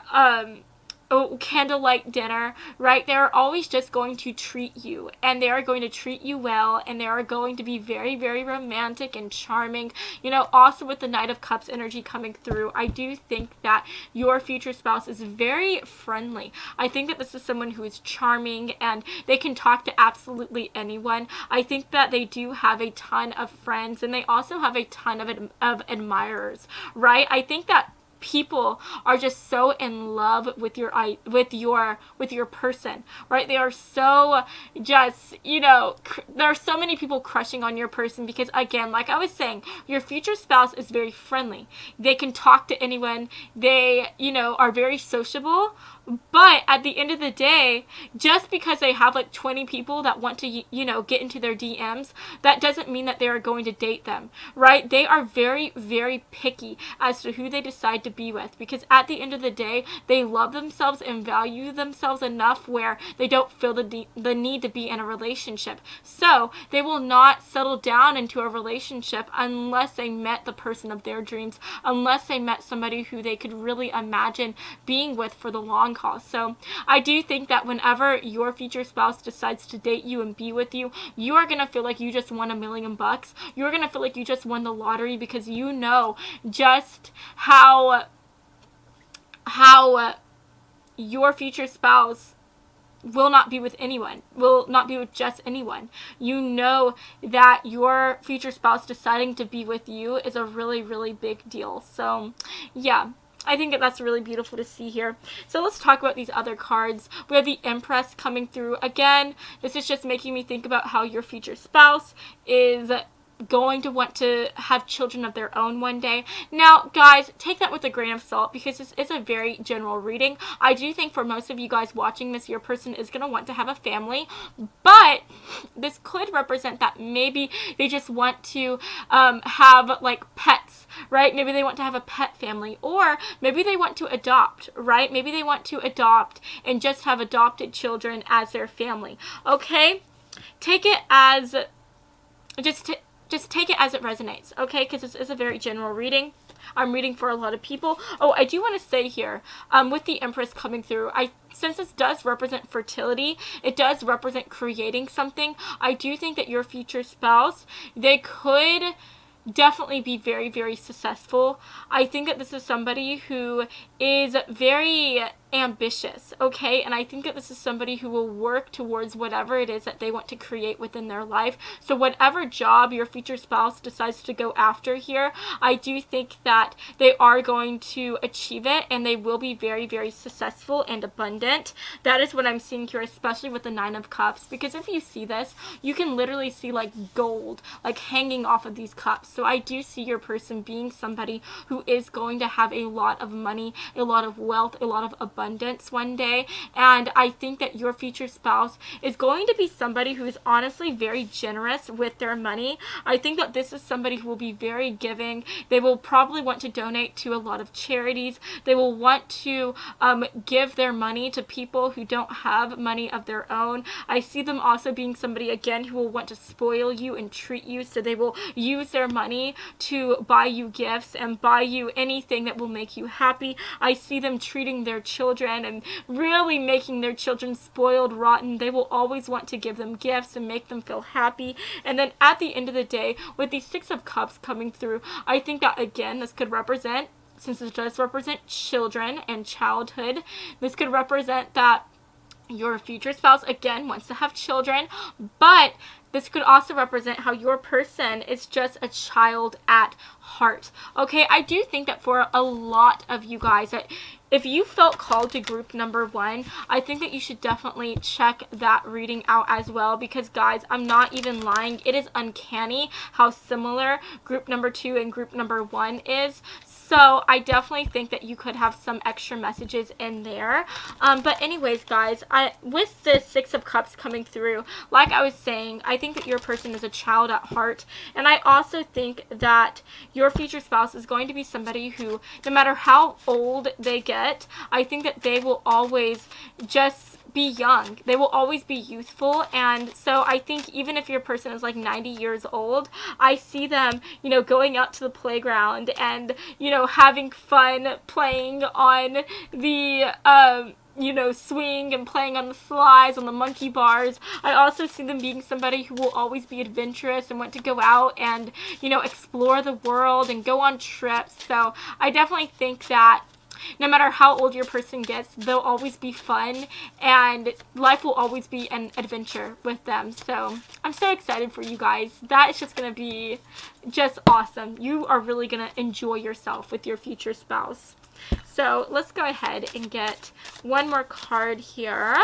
S1: candlelight dinner, right? They're always just going to treat you, and they are going to treat you well, and they are going to be very, very romantic and charming. You know, also with the Knight of Cups energy coming through, I do think that your future spouse is very friendly. I think that this is someone who is charming, and they can talk to absolutely anyone. I think that they do have a ton of friends, and they also have a ton of admirers, right? I think that people are just so in love with your person, right? They are so just, you know, there are so many people crushing on your person because, again, like I was saying, your future spouse is very friendly. They can talk to anyone. They, you know, are very sociable. But at the end of the day, just because they have like 20 people that want to, you know, get into their DMs, that doesn't mean that they are going to date them, right? They are very, very picky as to who they decide to be with, because at the end of the day, they love themselves and value themselves enough where they don't feel the need to be in a relationship. So they will not settle down into a relationship unless they met the person of their dreams, unless they met somebody who they could really imagine being with for the long haul. So I do think that whenever your future spouse decides to date you and be with you, you are going to feel like you just won $1 million. You're going to feel like you just won the lottery, because you know just how your future spouse will not be with anyone, will not be with just anyone. You know that your future spouse deciding to be with you is a really, really big deal. So yeah, I think that that's really beautiful to see here. So let's talk about these other cards. We have the Empress coming through. Again, this is just making me think about how your future spouse is going to want to have children of their own one day. Now, guys, take that with a grain of salt, because this is a very general reading. I do think for most of you guys watching this, your person is going to want to have a family, but this could represent that maybe they just want to have like pets, right? Maybe they want to have a pet family, or maybe they want to adopt, right? Maybe they want to adopt and just have adopted children as their family. Okay? Take it as just take it as it resonates, okay? Because this is a very general reading. I'm reading for a lot of people. Oh, I do want to say here, with the Empress coming through, since this does represent fertility, it does represent creating something, I do think that your future spouse, they could definitely be very, very successful. I think that this is somebody who is very ambitious, okay? And I think that this is somebody who will work towards whatever it is that they want to create within their life. So whatever job your future spouse decides to go after here, I do think that they are going to achieve it, and they will be very, very successful and abundant. That is what I'm seeing here, especially with the Nine of Cups, because if you see this, you can literally see like gold like hanging off of these cups. So I do see your person being somebody who is going to have a lot of money, a lot of wealth, a lot of abundance one day. And I think that your future spouse is going to be somebody who is honestly very generous with their money. I think that this is somebody who will be very giving. They will probably want to donate to a lot of charities. They will want to give their money to people who don't have money of their own. I see them also being somebody, again, who will want to spoil you and treat you. So they will use their money to buy you gifts and buy you anything that will make you happy. I see them treating their children and really making their children spoiled rotten. They will always want to give them gifts and make them feel happy. And then at the end of the day, with the Six of Cups coming through, I think that, again, this could represent, since it does represent children and childhood, this could represent that your future spouse, again, wants to have children, but this could also represent how your person is just a child at heart. Okay, I do think that for a lot of you guys, that if you felt called to group number 1, I think that you should definitely check that reading out as well, because guys, I'm not even lying. It is uncanny how similar group number 2 and group number 1 is. So I definitely think that you could have some extra messages in there. But anyways, guys, with the Six of Cups coming through. Like I was saying, I think that your person is a child at heart, and I also think that your future spouse is going to be somebody who, no matter how old they get, I think that they will always just be young. They will always be youthful. And so I think even if your person is like 90 years old, I see them, you know, going out to the playground and, you know, having fun playing on the you know, swing and playing on the slides, on the monkey bars. I also see them being somebody who will always be adventurous and want to go out and, you know, explore the world and go on trips. So I definitely think that no matter how old your person gets, they'll always be fun, and life will always be an adventure with them. So I'm so excited for you guys. That is just going to be just awesome. You are really going to enjoy yourself with your future spouse. So let's go ahead and get one more card here.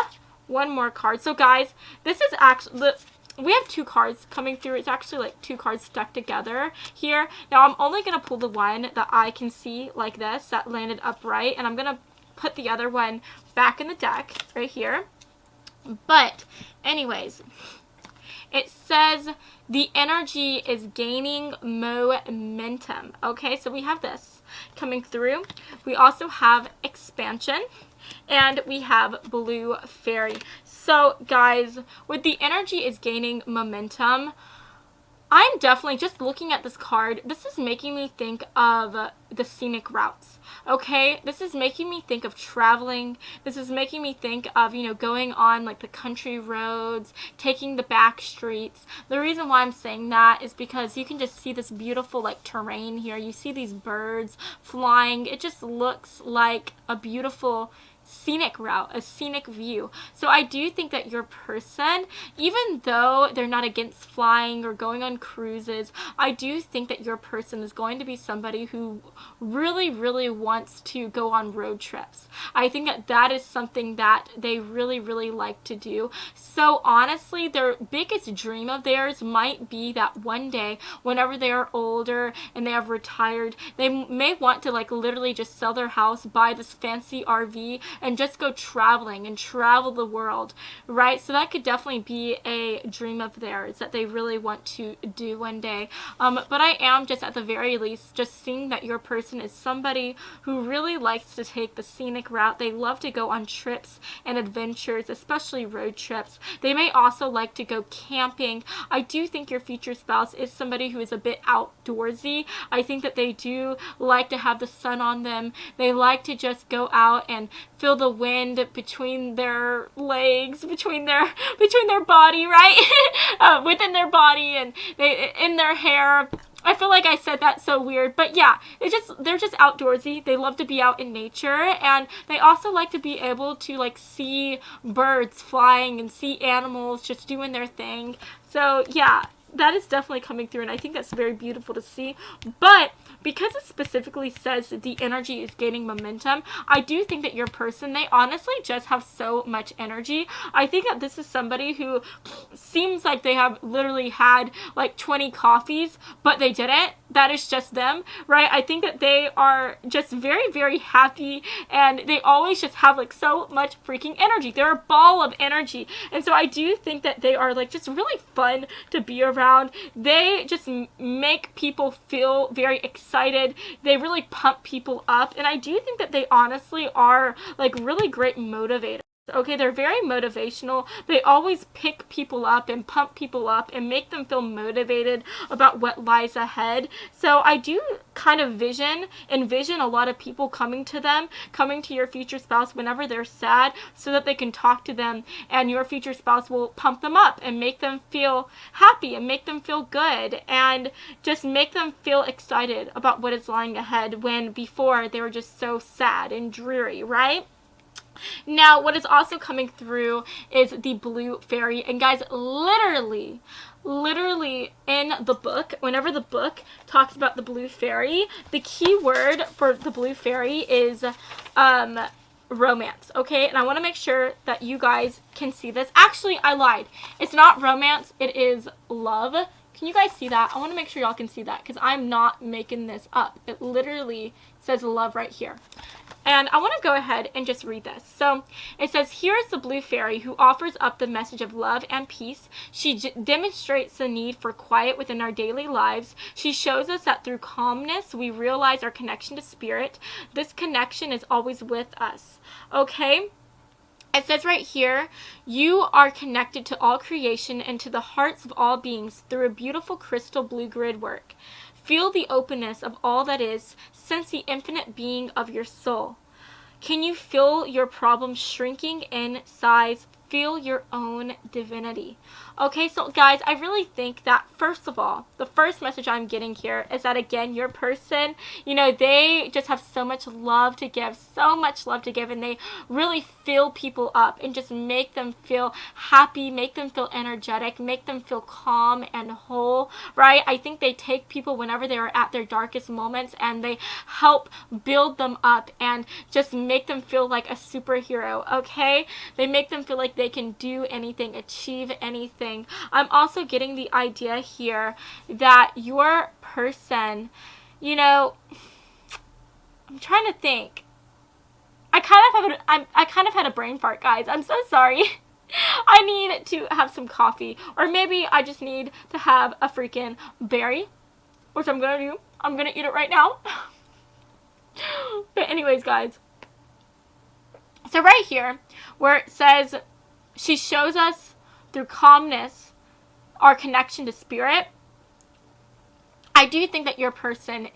S1: One more card. So guys, this is actually... we have 2 cards coming through. It's actually like 2 cards stuck together here. Now I'm only going to pull the one that I can see like this, that landed upright, and I'm going to put the other one back in the deck right here. But anyways, it says the energy is gaining momentum. Okay, so we have this coming through. We also have expansion. And we have blue fairy. So guys, with the energy is gaining momentum, I'm definitely just looking at this card. This is making me think of the scenic routes. Okay, this is making me think of traveling. This is making me think of, you know, going on like the country roads, taking the back streets. The reason why I'm saying that is because you can just see this beautiful like terrain here. You see these birds flying. It just looks like a beautiful scenic route, a scenic view. So I do think that your person, even though they're not against flying or going on cruises, I do think that your person is going to be somebody who really, really wants to go on road trips. I think that that is something that they really, really like to do. So honestly, their biggest dream of theirs might be that one day, whenever they are older and they have retired, they may want to like literally just sell their house, buy this fancy RV, and just go traveling and travel the world, right? So that could definitely be a dream of theirs that they really want to do one day. But I am just at the very least just seeing that your person is somebody who really likes to take the scenic route. They love to go on trips and adventures, especially road trips. They may also like to go camping. I do think your future spouse is somebody who is a bit outdoorsy. I think that they do like to have the sun on them. They like to just go out and feel the wind between their legs, between their body, right? Within their body, and in their hair. I feel like I said that so weird, but yeah, they're just outdoorsy. They love to be out in nature, and they also like to be able to like see birds flying and see animals just doing their thing. So yeah, that is definitely coming through, and I think that's very beautiful to see. But because it specifically says that the energy is gaining momentum, I do think that your person, they honestly just have so much energy. I think that this is somebody who seems like they have literally had like 20 coffees, but they didn't. That is just them, right? I think that they are just very, very happy, and they always just have like so much freaking energy. They're a ball of energy. And so I do think that they are like just really fun to be around. They just make people feel very excited. They really pump people up, and I do think that they honestly are like really great motivators. Okay, they're very motivational. They always pick people up and pump people up and make them feel motivated about what lies ahead. So I do kind of envision a lot of people coming to them, coming to your future spouse whenever they're sad, so that they can talk to them, and your future spouse will pump them up and make them feel happy and make them feel good and just make them feel excited about what is lying ahead, when before they were just so sad and dreary, right? Now, what is also coming through is the blue fairy. And guys, literally in the book, whenever the book talks about the blue fairy, the key word for the blue fairy is romance, okay? And I want to make sure that you guys can see this. Actually, I lied. It's not romance. It is love. Can you guys see that? I want to make sure y'all can see that because I'm not making this up. It literally says love right here. And I want to go ahead and just read this. So it says, here is the blue fairy who offers up the message of love and peace. She demonstrates the need for quiet within our daily lives. She shows us that through calmness, we realize our connection to spirit. This connection is always with us. Okay? It says right here, you are connected to all creation and to the hearts of all beings through a beautiful crystal blue grid work. Feel the openness of all that is. Sense the infinite being of your soul. Can you feel your problems shrinking in size? Feel your own divinity. Okay, so guys, I really think that, first of all, the first message I'm getting here is that, again, your person, you know, they just have so much love to give, and they really fill people up and just make them feel happy, make them feel energetic, make them feel calm and whole, right? I think they take people whenever they are at their darkest moments and they help build them up and just make them feel like a superhero, okay? They make them feel like they can do anything, achieve anything. I'm also getting the idea here that your person, you know, I'm trying to think. I kind of had a brain fart, guys. I'm so sorry. I need to have some coffee, or maybe I just need to have a freaking berry, which I'm gonna do. I'm gonna eat it right now. But anyways, guys. So right here, where it says she shows us through calmness our connection to spirit, I do think that your person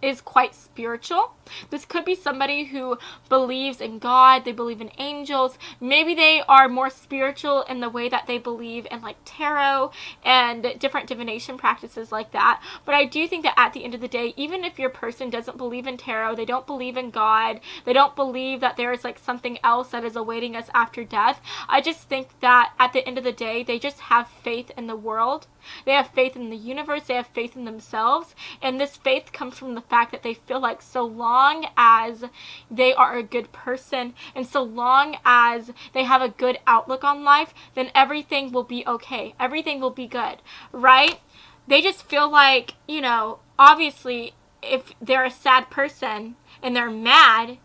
S1: is quite spiritual. This could be somebody who believes in God, they believe in angels. Maybe they are more spiritual in the way that they believe in like tarot and different divination practices like that. But I do think that at the end of the day, even if your person doesn't believe in tarot, they don't believe in God, they don't believe that there is like something else that is awaiting us after death, I just think that at the end of the day, they just have faith in the world. They have faith in the universe, they have faith in themselves, and this faith comes from the fact that they feel like so long as they are a good person and so long as they have a good outlook on life, then everything will be okay. Everything will be good, right? They just feel like, you know, obviously if they're a sad person and they're mad,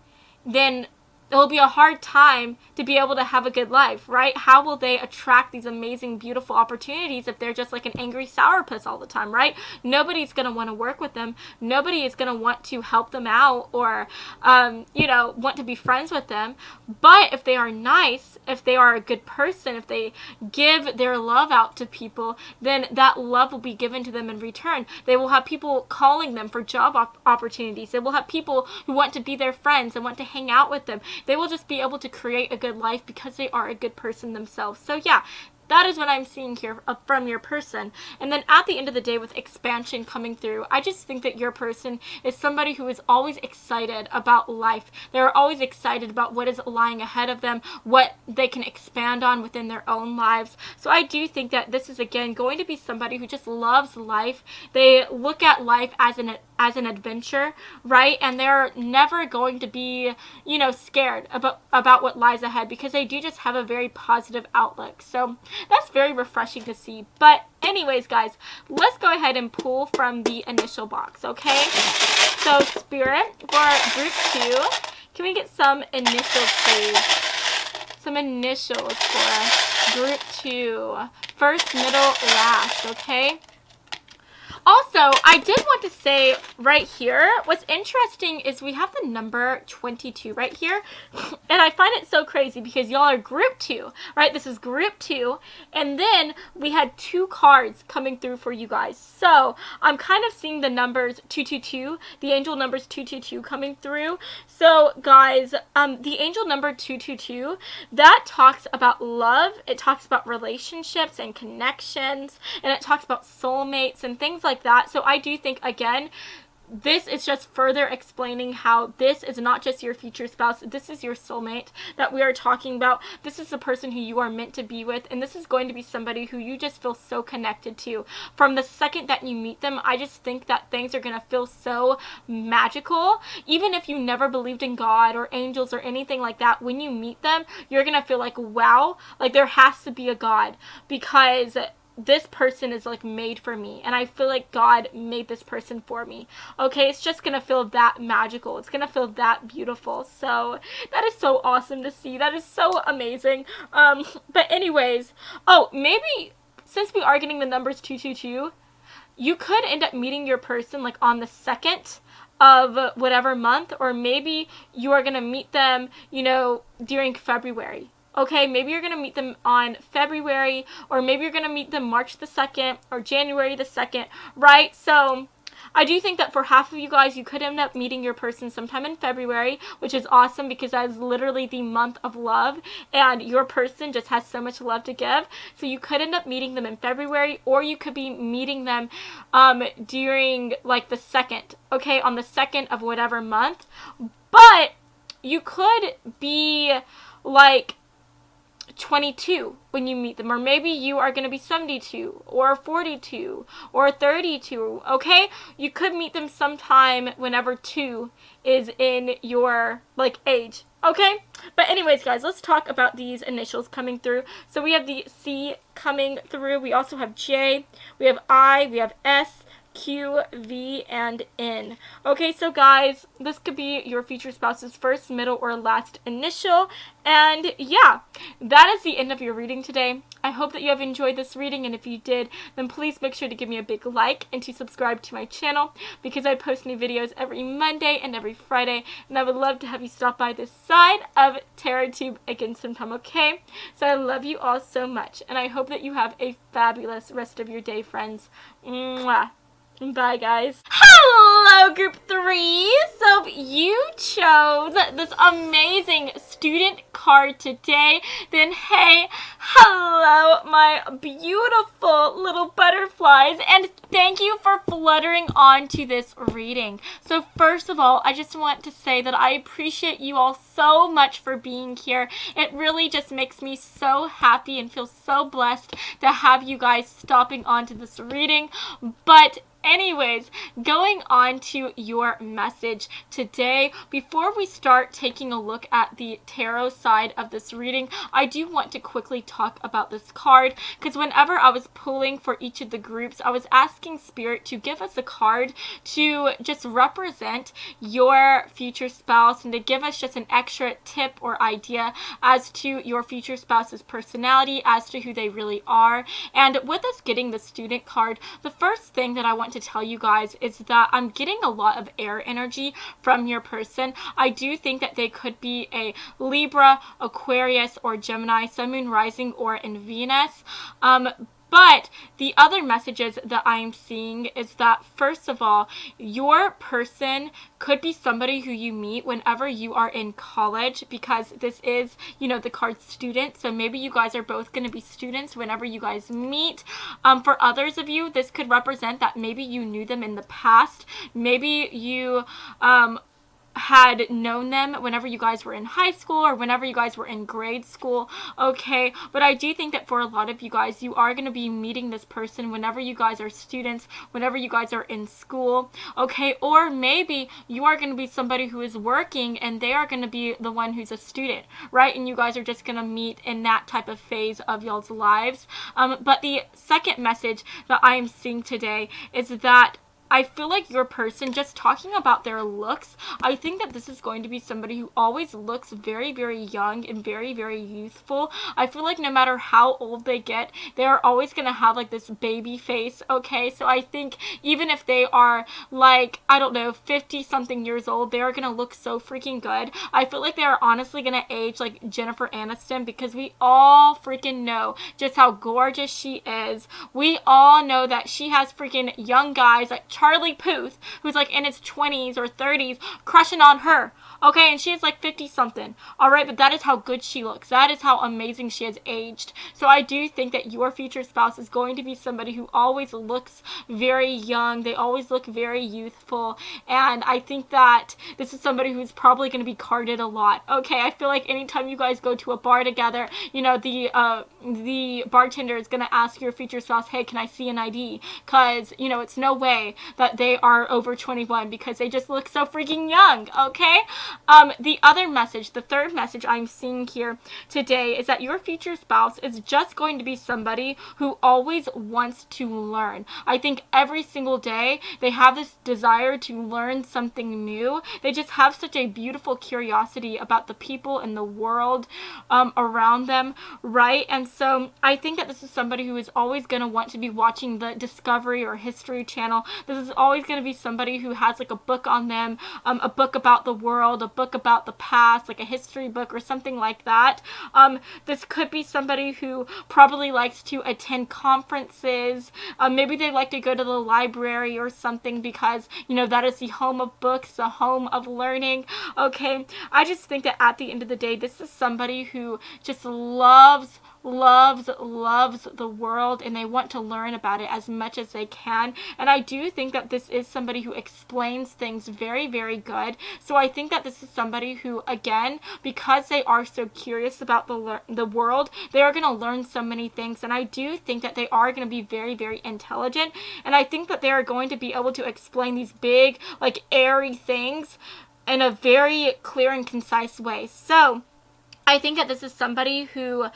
S1: then it will be a hard time to be able to have a good life, right? How will they attract these amazing, beautiful opportunities if they're just like an angry sourpuss all the time, right? Nobody's going to want to work with them. Nobody is going to want to help them out or, you know, want to be friends with them. But if they are nice, if they are a good person, if they give their love out to people, then that love will be given to them in return. They will have people calling them for job opportunities. They will have people who want to be their friends and want to hang out with them. They will just be able to create a good life because they are a good person themselves. So yeah, that is what I'm seeing here from your person. And then at the end of the day, with expansion coming through, I just think that your person is somebody who is always excited about life. They're always excited about what is lying ahead of them, what they can expand on within their own lives. So I do think that this is, again, going to be somebody who just loves life. They look at life as an adventure, right? And they're never going to be, you know, scared about what lies ahead because they do just have a very positive outlook. So that's very refreshing to see. But anyways, guys, let's go ahead and pull from the initial box, okay? So Spirit, for group 2, can we get some initials, please? Some initials for group 2. First, middle, last, okay? Also, I did want to say right here, what's interesting is we have the number 22 right here. And I find it so crazy because y'all are group 2, right? This is group 2. And then we had 2 cards coming through for you guys. So I'm kind of seeing the numbers 222, the angel numbers 222 coming through. So guys, the angel number 222, that talks about love. It talks about relationships and connections. And it talks about soulmates and things like that. So I do think, again, this is just further explaining how this is not just your future spouse. This is your soulmate that we are talking about. This is the person who you are meant to be with. And this is going to be somebody who you just feel so connected to. From the second that you meet them, I just think that things are going to feel so magical. Even if you never believed in God or angels or anything like that, when you meet them, you're going to feel like, wow, like there has to be a God. Because this person is like made for me, and I feel like God made this person for me. Okay, it's just gonna feel that magical. It's gonna feel that beautiful. So that is so awesome to see. That is so amazing. But anyways, oh, maybe since we are getting the numbers 222, you could end up meeting your person like on the 2nd of whatever month, or maybe you are gonna meet them, you know, during February. Okay, maybe you're going to meet them on February, or maybe you're going to meet them March the 2nd or January the 2nd, right? So I do think that for half of you guys, you could end up meeting your person sometime in February, which is awesome because that is literally the month of love, and your person just has so much love to give. So you could end up meeting them in February, or you could be meeting them during like the 2nd, okay, on the 2nd of whatever month. But you could be like 22 when you meet them, or maybe you are going to be 72 or 42 or 32. Okay, you could meet them sometime whenever 2 is in your like age. Okay, but anyways guys, let's talk about these initials coming through. So we have the C coming through, we also have J, we have I, we have S, Q, V, and N. Okay, so guys, this could be your future spouse's first, middle, or last initial. And yeah, that is the end of your reading today. I hope that you have enjoyed this reading, and if you did, then please make sure to give me a big like and to subscribe to my channel, because I post new videos every Monday and every Friday, and I would love to have you stop by this side of TarotTube again sometime, okay? So I love you all so much, and I hope that you have a fabulous rest of your day, friends. Mwah. Bye, guys. Hello, group 3. So you chose this amazing student card today. Then hey, hello, my beautiful little butterflies, and thank you for fluttering on to this reading. So first of all, I just want to say that I appreciate you all so much for being here. It really just makes me so happy and feel so blessed to have you guys stopping on to this reading. But anyways, going on to your message today, before we start taking a look at the tarot side of this reading, I do want to quickly talk about this card, because whenever I was pulling for each of the groups, I was asking Spirit to give us a card to just represent your future spouse and to give us just an extra tip or idea as to your future spouse's personality, as to who they really are. And with us getting the student card, the first thing that I want to tell you guys is that I'm getting a lot of air energy from your person. I do think that they could be a Libra, Aquarius, or Gemini, Sun, Moon, Rising, or in Venus. But the other messages that I'm seeing is that, first of all, your person could be somebody who you meet whenever you are in college, because this is, you know, the card student. So maybe you guys are both going to be students whenever you guys meet. For others of you, this could represent that maybe you knew them in the past. Maybe you had known them whenever you guys were in high school or whenever you guys were in grade school, okay? But I do think that for a lot of you guys, you are going to be meeting this person whenever you guys are students, whenever you guys are in school, okay? Or maybe you are going to be somebody who is working and they are going to be the one who's a student, right? And you guys are just going to meet in that type of phase of y'all's lives. But the second message that I am seeing today is that I feel like your person, just talking about their looks, I think that this is going to be somebody who always looks very, very young and very, very youthful. I feel like no matter how old they get, they are always going to have like this baby face, okay? So I think even if they are like, I don't know, 50 something years old, they are going to look so freaking good. I feel like they are honestly going to age like Jennifer Aniston, because we all freaking know just how gorgeous she is. We all know that she has freaking young guys like Charlie Puth, who's like in his 20s or 30s, crushing on her, okay? And she is like 50 something, all right? But that is how good she looks. That is how amazing she has aged. So I do think that your future spouse is going to be somebody who always looks very young. They always look very youthful. And I think that this is somebody who's probably going to be carded a lot, okay? I feel like anytime you guys go to a bar together, you know, the bartender is going to ask your future spouse, hey, can I see an ID? Because, you know, it's no way that they are over 21 because they just look so freaking young, okay? The other message, the third message I'm seeing here today is that your future spouse is just going to be somebody who always wants to learn. I think every single day they have this desire to learn something new. They just have such a beautiful curiosity about the people in the world around them, right? And so I think that this is somebody who is always going to want to be watching the Discovery or History Channel. This is always going to be somebody who has like a book on them, a book about the world, a book about the past, like a history book or something like that. This could be somebody who probably likes to attend conferences. Maybe they like to go to the library or something because, you know, that is the home of books, the home of learning. Okay, I just think that at the end of the day, this is somebody who just loves the world, and they want to learn about it as much as they can. And I do think that this is somebody who explains things very, very good. So I think that this is somebody who, again, because they are so curious about the world, they are going to learn so many things. And I do think that they are going to be very, very intelligent. And I think that they are going to be able to explain these big, like, airy things in a very clear and concise way. So I think that this is somebody who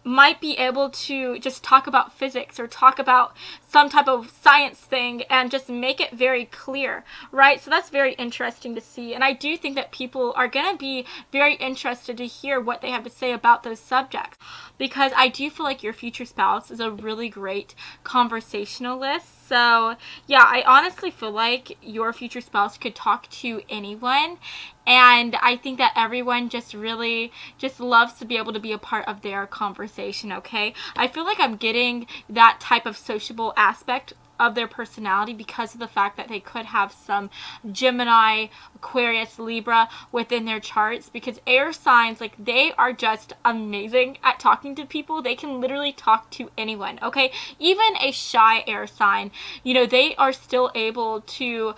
S1: might be able to just talk about physics or talk about some type of science thing and just make it very clear, right? So that's very interesting to see. And I do think that people are going to be very interested to hear what they have to say about those subjects, because I do feel like your future spouse is a really great conversationalist. So yeah, I honestly feel like your future spouse could talk to anyone. And I think that everyone just really just loves to be able to be a part of their conversation, okay? I feel like I'm getting that type of sociable aspect of their personality because of the fact that they could have some Gemini, Aquarius, Libra within their charts, because air signs, like, they are just amazing at talking to people. They can literally talk to anyone, okay? Even a shy air sign, you know, they are still able to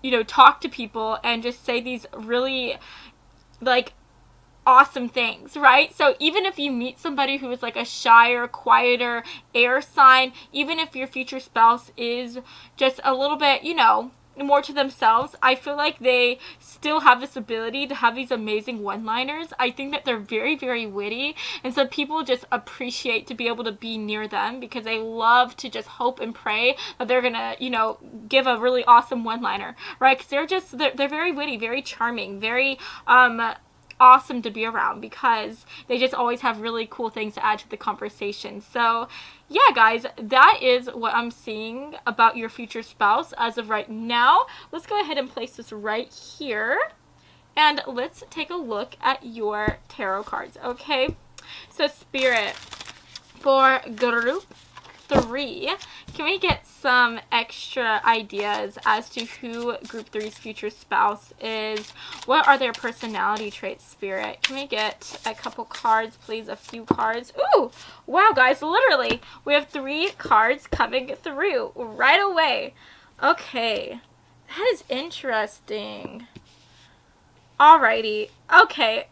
S1: you know, talk to people and just say these really, like, awesome things, right? So even if you meet somebody who is like a shyer, quieter air sign, even if your future spouse is just a little bit, you know, more to themselves, I feel like they still have this ability to have these amazing one-liners. I think that they're very, very witty, and so people just appreciate to be able to be near them because they love to just hope and pray that they're gonna, you know, give a really awesome one-liner, right? Because they're very witty, very charming, very awesome to be around because they just always have really cool things to add to the conversation. So yeah, guys, that is what I'm seeing about your future spouse as of right now. Let's go ahead and place this right here, and let's take a look at your tarot cards, okay? So Spirit, for group 3, can we get some extra ideas as to who group 3's future spouse is? What are their personality traits, Spirit? Can we get a couple cards, please? A few cards. Ooh, wow, guys, literally, we have 3 cards coming through right away. Okay, that is interesting. Alrighty, okay.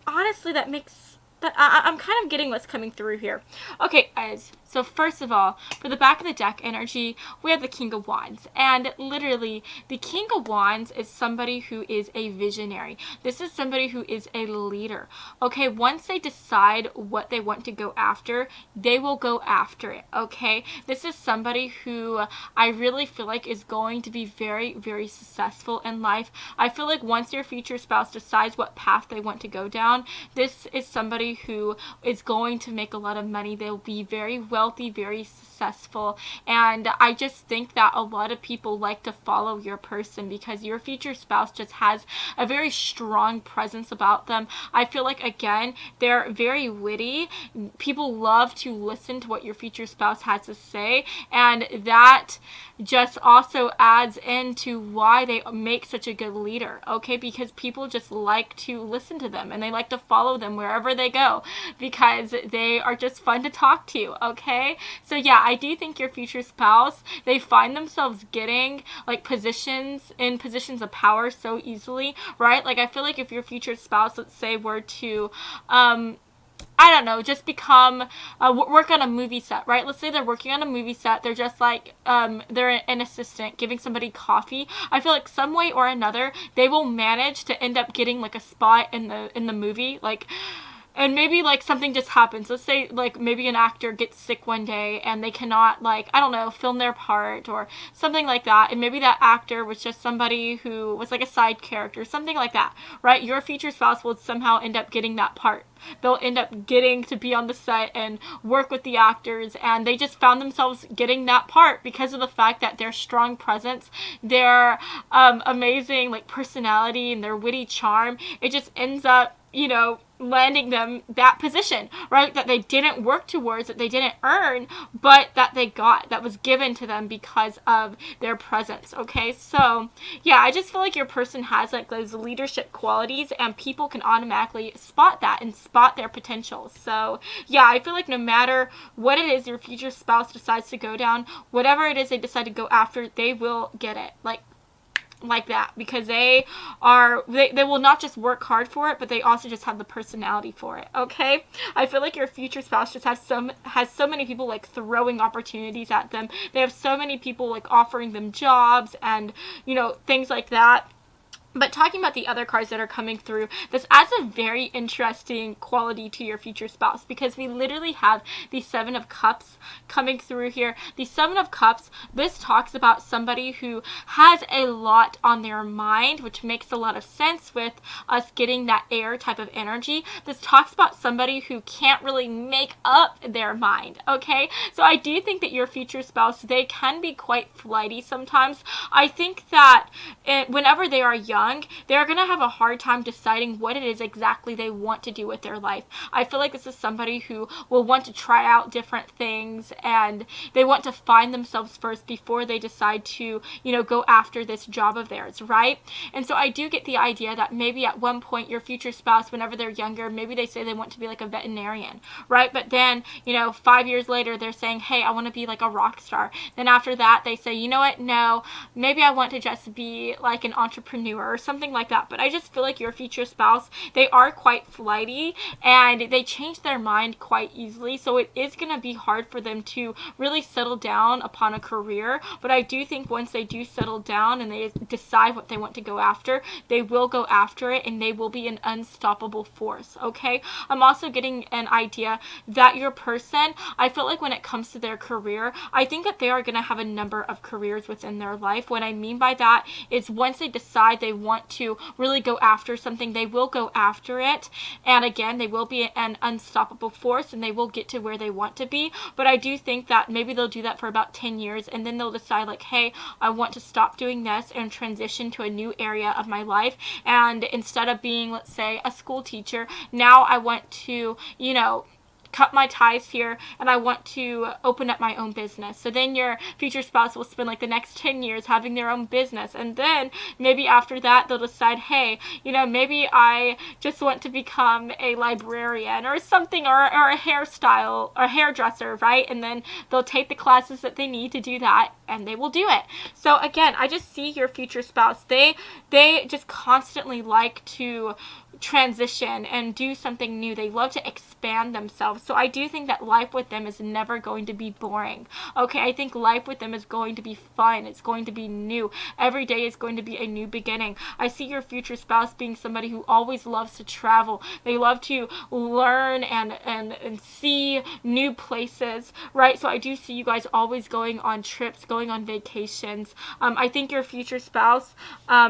S1: Honestly, that makes... I'm kind of getting what's coming through here. Okay, guys, so first of all, for the back of the deck energy, we have the King of Wands. And literally, the King of Wands is somebody who is a visionary. This is somebody who is a leader. Okay, once they decide what they want to go after, they will go after it, okay? This is somebody who I really feel like is going to be very, very successful in life. I feel like once your future spouse decides what path they want to go down, this is somebody who is going to make a lot of money. They'll be very wealthy, very successful, and I just think that a lot of people like to follow your person because your future spouse just has a very strong presence about them. I feel like, again, they're very witty. People love to listen to what your future spouse has to say, and that just also adds into why they make such a good leader, okay? Because people just like to listen to them and they like to follow them wherever they go because they are just fun to talk to, okay? So yeah, I do think your future spouse, they find themselves getting like positions of power so easily, right? Like I feel like if your future spouse, let's say, were to I don't know, just become, work on a movie set, right? Let's say they're working on a movie set. They're just like, they're an assistant giving somebody coffee. I feel like some way or another, they will manage to end up getting like a spot in the movie. Like, and maybe like something just happens. Let's say like maybe an actor gets sick one day and they cannot, like, I don't know, film their part or something like that. And maybe that actor was just somebody who was like a side character, something like that, right? Your future spouse will somehow end up getting that part. They'll end up getting to be on the set and work with the actors, and they just found themselves getting that part because of the fact that their strong presence, their amazing like personality and their witty charm, it just ends up, you know, landing them that position, right? That they didn't work towards, that they didn't earn, but that they got, that was given to them because of their presence. Okay, so yeah, I just feel like your person has like those leadership qualities, and people can automatically spot that and spot their potential. So yeah, I feel like no matter what it is your future spouse decides to go down, whatever it is they decide to go after, they will get it. Like that, because they will not just work hard for it, but they also just have the personality for it. Okay, I feel like your future spouse just has so many people like throwing opportunities at them. They have so many people like offering them jobs and, you know, things like that. But talking about the other cards that are coming through, this adds a very interesting quality to your future spouse, because we literally have the Seven of Cups coming through here. The Seven of Cups, this talks about somebody who has a lot on their mind, which makes a lot of sense with us getting that air type of energy. This talks about somebody who can't really make up their mind, okay? So I do think that your future spouse, they can be quite flighty sometimes. I think that whenever they are young, they're going to have a hard time deciding what it is exactly they want to do with their life. I feel like this is somebody who will want to try out different things, and they want to find themselves first before they decide to, you know, go after this job of theirs, right? And so I do get the idea that maybe at one point your future spouse, whenever they're younger, maybe they say they want to be like a veterinarian, right? But then, you know, 5 years later, they're saying, hey, I want to be like a rock star. Then after that, they say, you know what? No, maybe I want to just be like an entrepreneur or something like that. But I just feel like your future spouse, they are quite flighty and they change their mind quite easily. So it is going to be hard for them to really settle down upon a career. But I do think once they do settle down and they decide what they want to go after, they will go after it, and they will be an unstoppable force. Okay, I'm also getting an idea that your person, I feel like when it comes to their career, I think that they are going to have a number of careers within their life. What I mean by that is once they decide they want to really go after something, they will go after it, and again, they will be an unstoppable force, and they will get to where they want to be. But I do think that maybe they'll do that for about 10 years, and then they'll decide like, hey, I want to stop doing this and transition to a new area of my life, and instead of being, let's say, a school teacher, now I want to, you know, cut my ties here, and I want to open up my own business. So then your future spouse will spend like the next 10 years having their own business, and then maybe after that they'll decide, hey, you know, maybe I just want to become a librarian or something, or a hairstyle or hairdresser, right? And then they'll take the classes that they need to do that, and they will do it. So again, I just see your future spouse, they just constantly like to transition and do something new. They love to expand themselves. So I do think that life with them is never going to be boring. Okay, I think life with them is going to be fun. It's going to be new. Every day is going to be a new beginning. I see your future spouse being somebody who always loves to travel. They love to learn and see new places, right? So I do see you guys always going on trips, going on vacations. I think your future spouse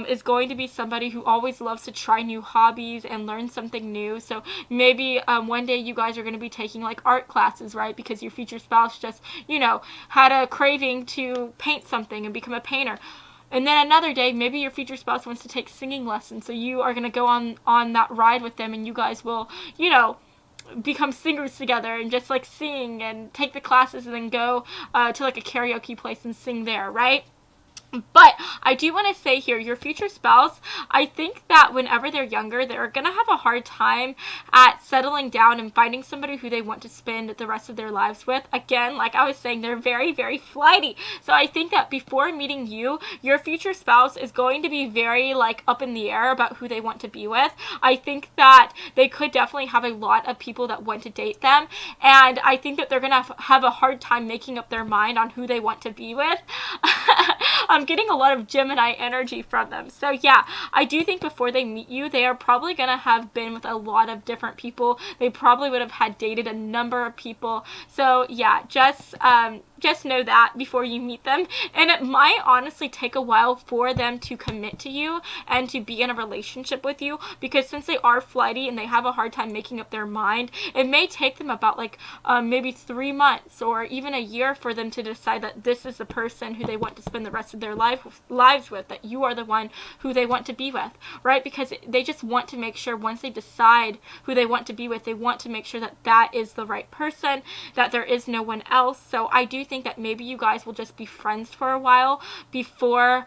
S1: is going to be somebody who always loves to try new hobbies and learn something new. So maybe one day you guys are going to be taking like art classes, right? Because your future spouse just, you know, had a craving to paint something and become a painter. And then another day, maybe your future spouse wants to take singing lessons. So you are going to go on that ride with them, and you guys will, you know, become singers together and just like sing and take the classes and then go to like a karaoke place and sing there, right? But I do want to say here, your future spouse, I think that whenever they're younger, they're going to have a hard time at settling down and finding somebody who they want to spend the rest of their lives with. Again, like I was saying, they're very, very flighty. So I think that before meeting you, your future spouse is going to be very like up in the air about who they want to be with. I think that they could definitely have a lot of people that want to date them. And I think that they're going to have a hard time making up their mind on who they want to be with. I'm getting a lot of Gemini energy from them. So yeah, I do think before they meet you, they are probably going to have been with a lot of different people. They probably would have had dated a number of people. So yeah, just know that before you meet them. And it might honestly take a while for them to commit to you and to be in a relationship with you, because since they are flighty and they have a hard time making up their mind, it may take them about like maybe 3 months or even a year for them to decide that this is the person who they want to spend the rest of their lives with, that you are the one who they want to be with, right? Because they just want to make sure once they decide who they want to be with, they want to make sure that that is the right person, that there is no one else. So I do think that maybe you guys will just be friends for a while before,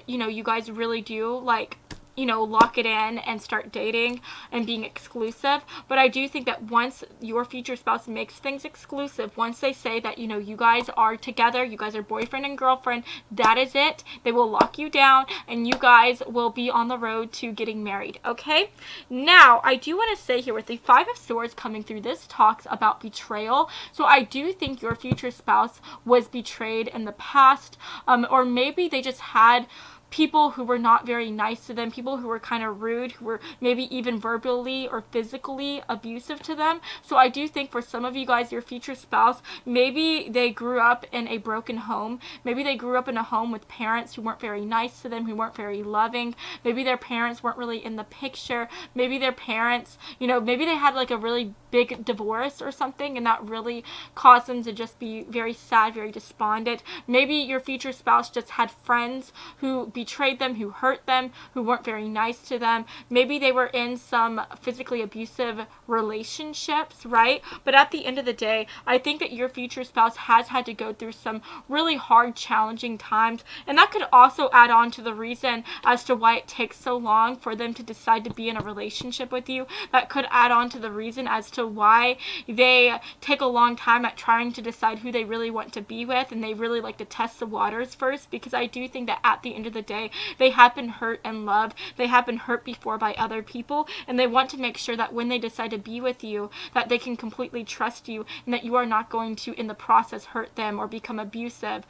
S1: you guys really do like, lock it in and start dating and being exclusive. But I do think that once your future spouse makes things exclusive, once they say that, you guys are together, you guys are boyfriend and girlfriend, that is it. They will lock you down and you guys will be on the road to getting married, okay? Now, I do want to say here with the Five of Swords coming through, this talks about betrayal. So I do think your future spouse was betrayed in the past, or maybe they just had people who were not very nice to them, people who were kind of rude, who were maybe even verbally or physically abusive to them. So I do think for some of you guys, your future spouse, maybe they grew up in a broken home. Maybe they grew up in a home with parents who weren't very nice to them, who weren't very loving. Maybe their parents weren't really in the picture. Maybe their parents, maybe they had like a really big divorce or something, and that really caused them to just be very sad, very despondent. Maybe your future spouse just had friends who betrayed them, who hurt them, who weren't very nice to them. Maybe they were in some physically abusive relationships, right? But at the end of the day, I think that your future spouse has had to go through some really hard, challenging times, and that could also add on to the reason as to why it takes so long for them to decide to be in a relationship with you. That could add on to the reason as to why they take a long time at trying to decide who they really want to be with, and they really like to test the waters first, because I do think that at the end of the day, they have been hurt and loved. They have been hurt before by other people, and they want to make sure that when they decide to be with you, that they can completely trust you, and that you are not going to in the process hurt them or become abusive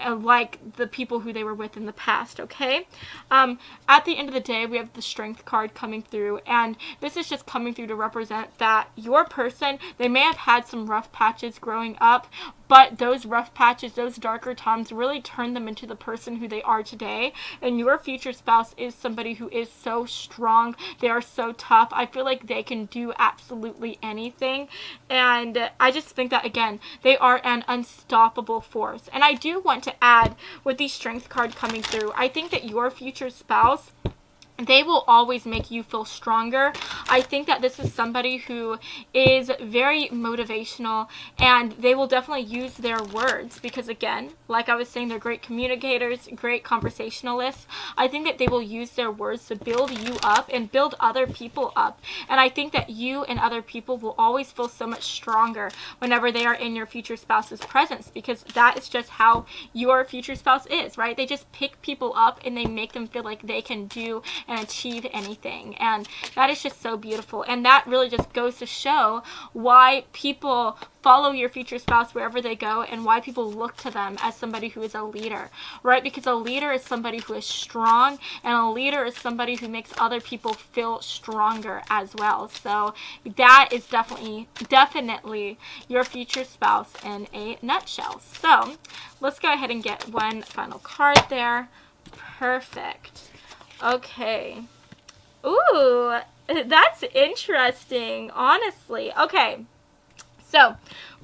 S1: like the people who they were with in the past, okay? At the end of the day, we have the Strength card coming through, and this is just coming through to represent that your person, they may have had some rough patches growing up, but those rough patches, those darker times really turned them into the person who they are today. And your future spouse is somebody who is so strong. They are so tough. I feel like they can do absolutely anything. And I just think that, again, they are an unstoppable force. And I do want to add, with the Strength card coming through, I think that your future spouse, they will always make you feel stronger. I think that this is somebody who is very motivational, and they will definitely use their words because, again, like I was saying, they're great communicators, great conversationalists. I think that they will use their words to build you up and build other people up. And I think that you and other people will always feel so much stronger whenever they are in your future spouse's presence, because that is just how your future spouse is, right? They just pick people up and they make them feel like they can do and achieve anything, and that is just so beautiful. And that really just goes to show why people follow your future spouse wherever they go, and why people look to them as somebody who is a leader, right? Because a leader is somebody who is strong, and a leader is somebody who makes other people feel stronger as well. So that is definitely your future spouse in a nutshell. So let's go ahead and get one final card there. Perfect. Okay. Ooh, that's interesting, honestly. Okay. So,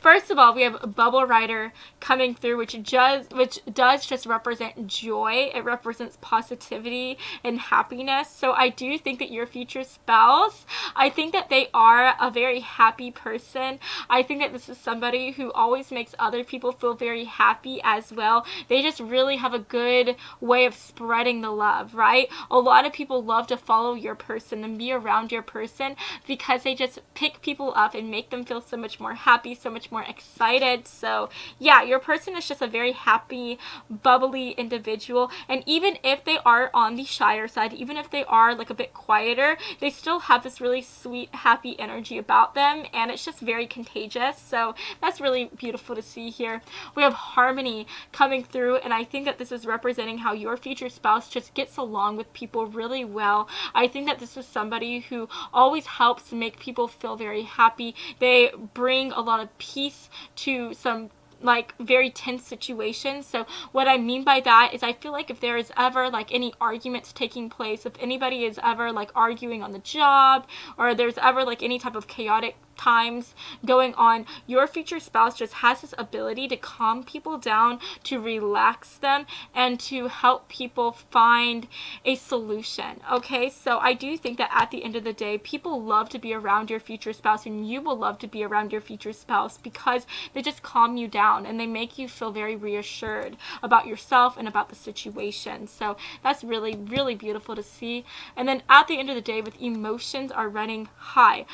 S1: First of all, we have a bubble rider coming through, which does just represent joy. It represents positivity and happiness. So I do think that your future spouse, I think that they are a very happy person. I think that this is somebody who always makes other people feel very happy as well. They just really have a good way of spreading the love, right? A lot of people love to follow your person and be around your person because they just pick people up and make them feel so much more happy, so much more excited. So yeah, your person is just a very happy, bubbly individual. And even if they are on the shyer side, even if they are like a bit quieter, they still have this really sweet, happy energy about them, and it's just very contagious. So that's really beautiful to see here. We have harmony coming through, and I think that this is representing how your future spouse just gets along with people really well. I think that this is somebody who always helps make people feel very happy. They bring a lot of peace to some like very tense situations. So what I mean by that is I feel like if there is ever like any arguments taking place, if anybody is ever like arguing on the job, or there's ever like any type of chaotic times going on, your future spouse just has this ability to calm people down, to relax them, and to help people find a solution. Okay, so I do think that at the end of the day, people love to be around your future spouse, and you will love to be around your future spouse because they just calm you down and they make you feel very reassured about yourself and about the situation. So that's really, really beautiful to see. And then at the end of the day, with emotions are running high,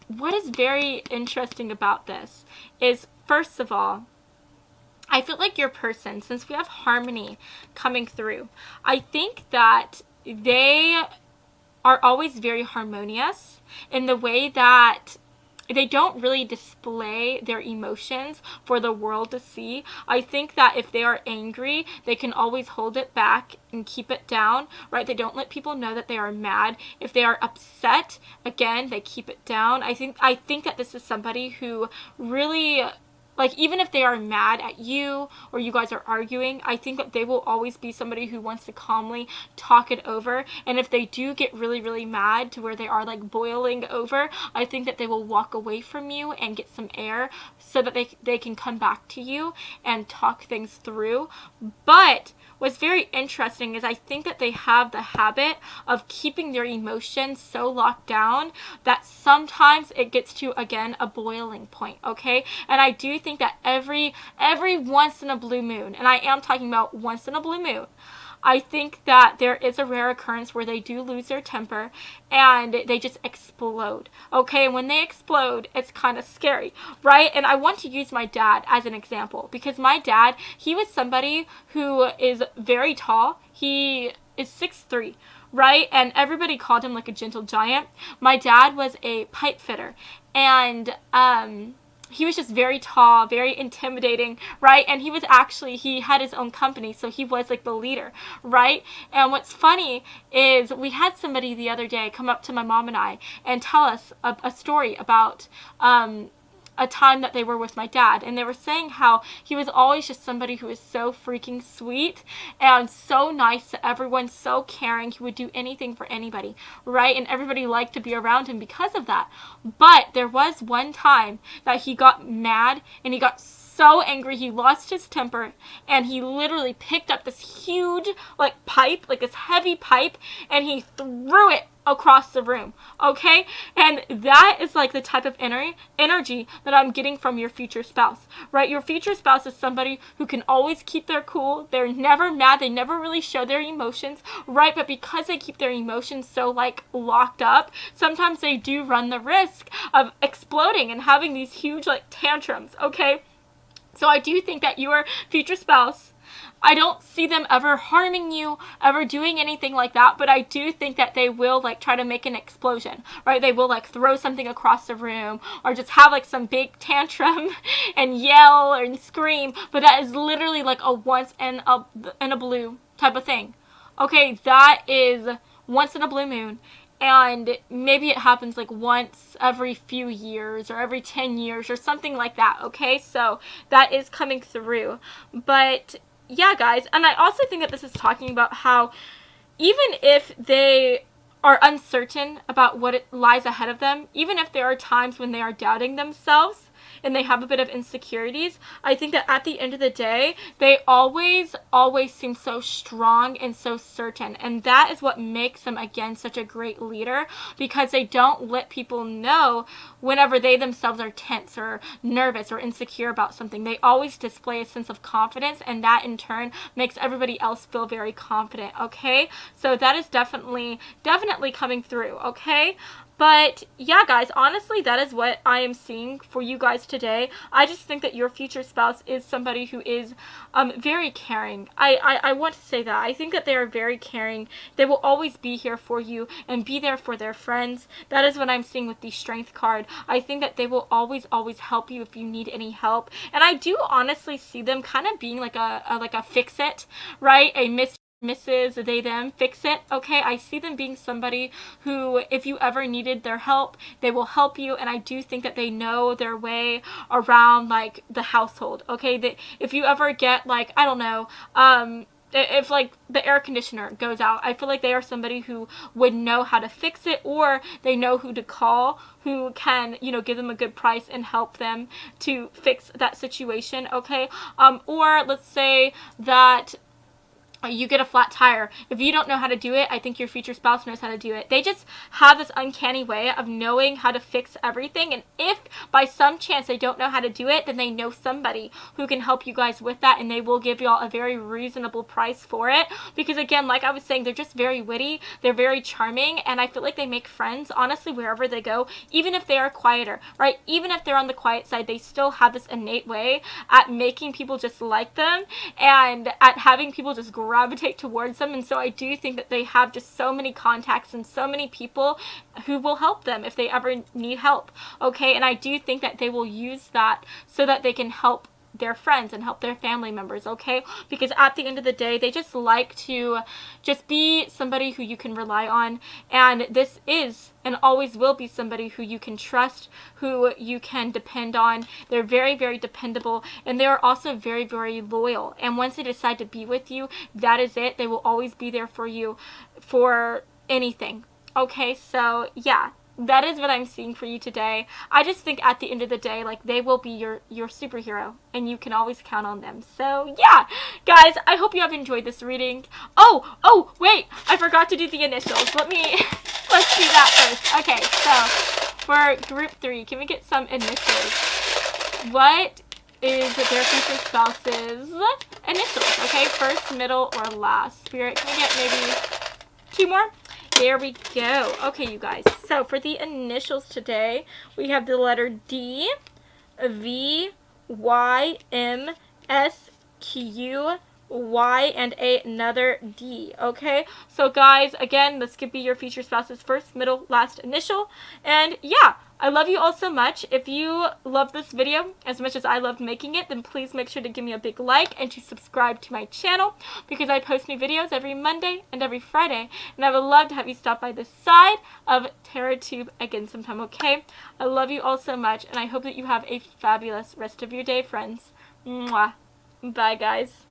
S1: what is very interesting about this is, first of all, I feel like your person, since we have harmony coming through, I think that they are always very harmonious in the way that they don't really display their emotions for the world to see. I think that if they are angry, they can always hold it back and keep it down, right? They don't let people know that they are mad. If they are upset, again, they keep it down. I think that this is somebody who really, like, even if they are mad at you or you guys are arguing, I think that they will always be somebody who wants to calmly talk it over. And if they do get really, really mad to where they are like boiling over, I think that they will walk away from you and get some air so that they can come back to you and talk things through. But what's very interesting is I think that they have the habit of keeping their emotions so locked down that sometimes it gets to, again, a boiling point, okay? And I do think that every once in a blue moon, and I am talking about once in a blue moon, I think that there is a rare occurrence where they do lose their temper and they just explode. Okay, and when they explode, it's kind of scary, right? And I want to use my dad as an example because my dad, he was somebody who is very tall. He is 6'3", right? And everybody called him like a gentle giant. My dad was a pipe fitter, and he was just very tall, very intimidating, right? And he had his own company, so he was like the leader, right? And what's funny is we had somebody the other day come up to my mom and I and tell us a story about a time that they were with my dad, and they were saying how he was always just somebody who was so freaking sweet and so nice to everyone, so caring. He would do anything for anybody, right? And everybody liked to be around him because of that. But there was one time that he got mad and he got so angry, he lost his temper, and he literally picked up this huge pipe, like this heavy pipe, and he threw it across the room, okay? And that is like the type of energy that I'm getting from your future spouse, right? Your future spouse is somebody who can always keep their cool. They're never mad. They never really show their emotions, right? But because they keep their emotions so locked up, sometimes they do run the risk of exploding and having these huge tantrums, okay? So I do think that your future spouse, I don't see them ever harming you, ever doing anything like that, but I do think that they will try to make an explosion, right? They will throw something across the room or just have some big tantrum and yell and scream, but that is literally a once in a blue type of thing. Okay, that is once in a blue moon. And maybe it happens once every few years or every 10 years or something like that, okay? So that is coming through. But yeah, guys, and I also think that this is talking about how even if they are uncertain about what lies ahead of them, even if there are times when they are doubting themselves, and they have a bit of insecurities, I think that at the end of the day, they always seem so strong and so certain. And that is what makes them, again, such a great leader, because they don't let people know whenever they themselves are tense or nervous or insecure about something. They always display a sense of confidence, and that in turn makes everybody else feel very confident, okay? So that is definitely coming through, okay? But yeah, guys, honestly, that is what I am seeing for you guys today. I just think that your future spouse is somebody who is very caring. I want to say that. I think that they are very caring. They will always be here for you and be there for their friends. That is what I'm seeing with the Strength card. I think that they will always help you if you need any help. And I do honestly see them kind of being like a fix-it, right? A Mrs. They Them Fix It, okay? I see them being somebody who, if you ever needed their help, they will help you, and I do think that they know their way around, like, the household, okay? That if you ever get, like, I don't know, if like the air conditioner goes out, I feel like they are somebody who would know how to fix it, or they know who to call, who can, you know, give them a good price and help them to fix that situation, okay? Or let's say that you get a flat tire. If you don't know how to do it, I think your future spouse knows how to do it. They just have this uncanny way of knowing how to fix everything, and if by some chance they don't know how to do it, then they know somebody who can help you guys with that, and they will give y'all a very reasonable price for it, because again, like I was saying, they're just very witty, they're very charming, and I feel like they make friends, honestly, wherever they go, even if they are quieter, right? Even if they're on the quiet side, they still have this innate way at making people just like them, and at having people just gravitate towards them. And so I do think that they have just so many contacts and so many people who will help them if they ever need help, okay? And I do think that they will use that so that they can help their friends and help their family members, okay? Because at the end of the day, they just like to just be somebody who you can rely on, and this is and always will be somebody who you can trust, who you can depend on. They're very, very dependable, and they are also very, very loyal. And once they decide to be with you, that is it. They will always be there for you for anything, okay? So yeah, that is what I'm seeing for you today. I just think at the end of the day, like, they will be your superhero, and you can always count on them. So yeah, guys, I hope you have enjoyed this reading. Oh, wait, I forgot to do the initials. Let's do that first. Okay, so for group 3, can we get some initials? What is their future spouse's initials? Okay, first, middle, or last? Spirit, can we get maybe 2 more? There we go. Okay, you guys. So for the initials today, we have the letter D, V, Y, M, S, Q, Y, and another D, okay? So guys, again, this could be your future spouse's first, middle, last initial. And yeah, I love you all so much. If you love this video as much as I loved making it, then please make sure to give me a big like and to subscribe to my channel, because I post new videos every Monday and every Friday, and I would love to have you stop by this side of TerraTube again sometime, okay? I love you all so much, and I hope that you have a fabulous rest of your day, friends. Mwah. Bye, guys.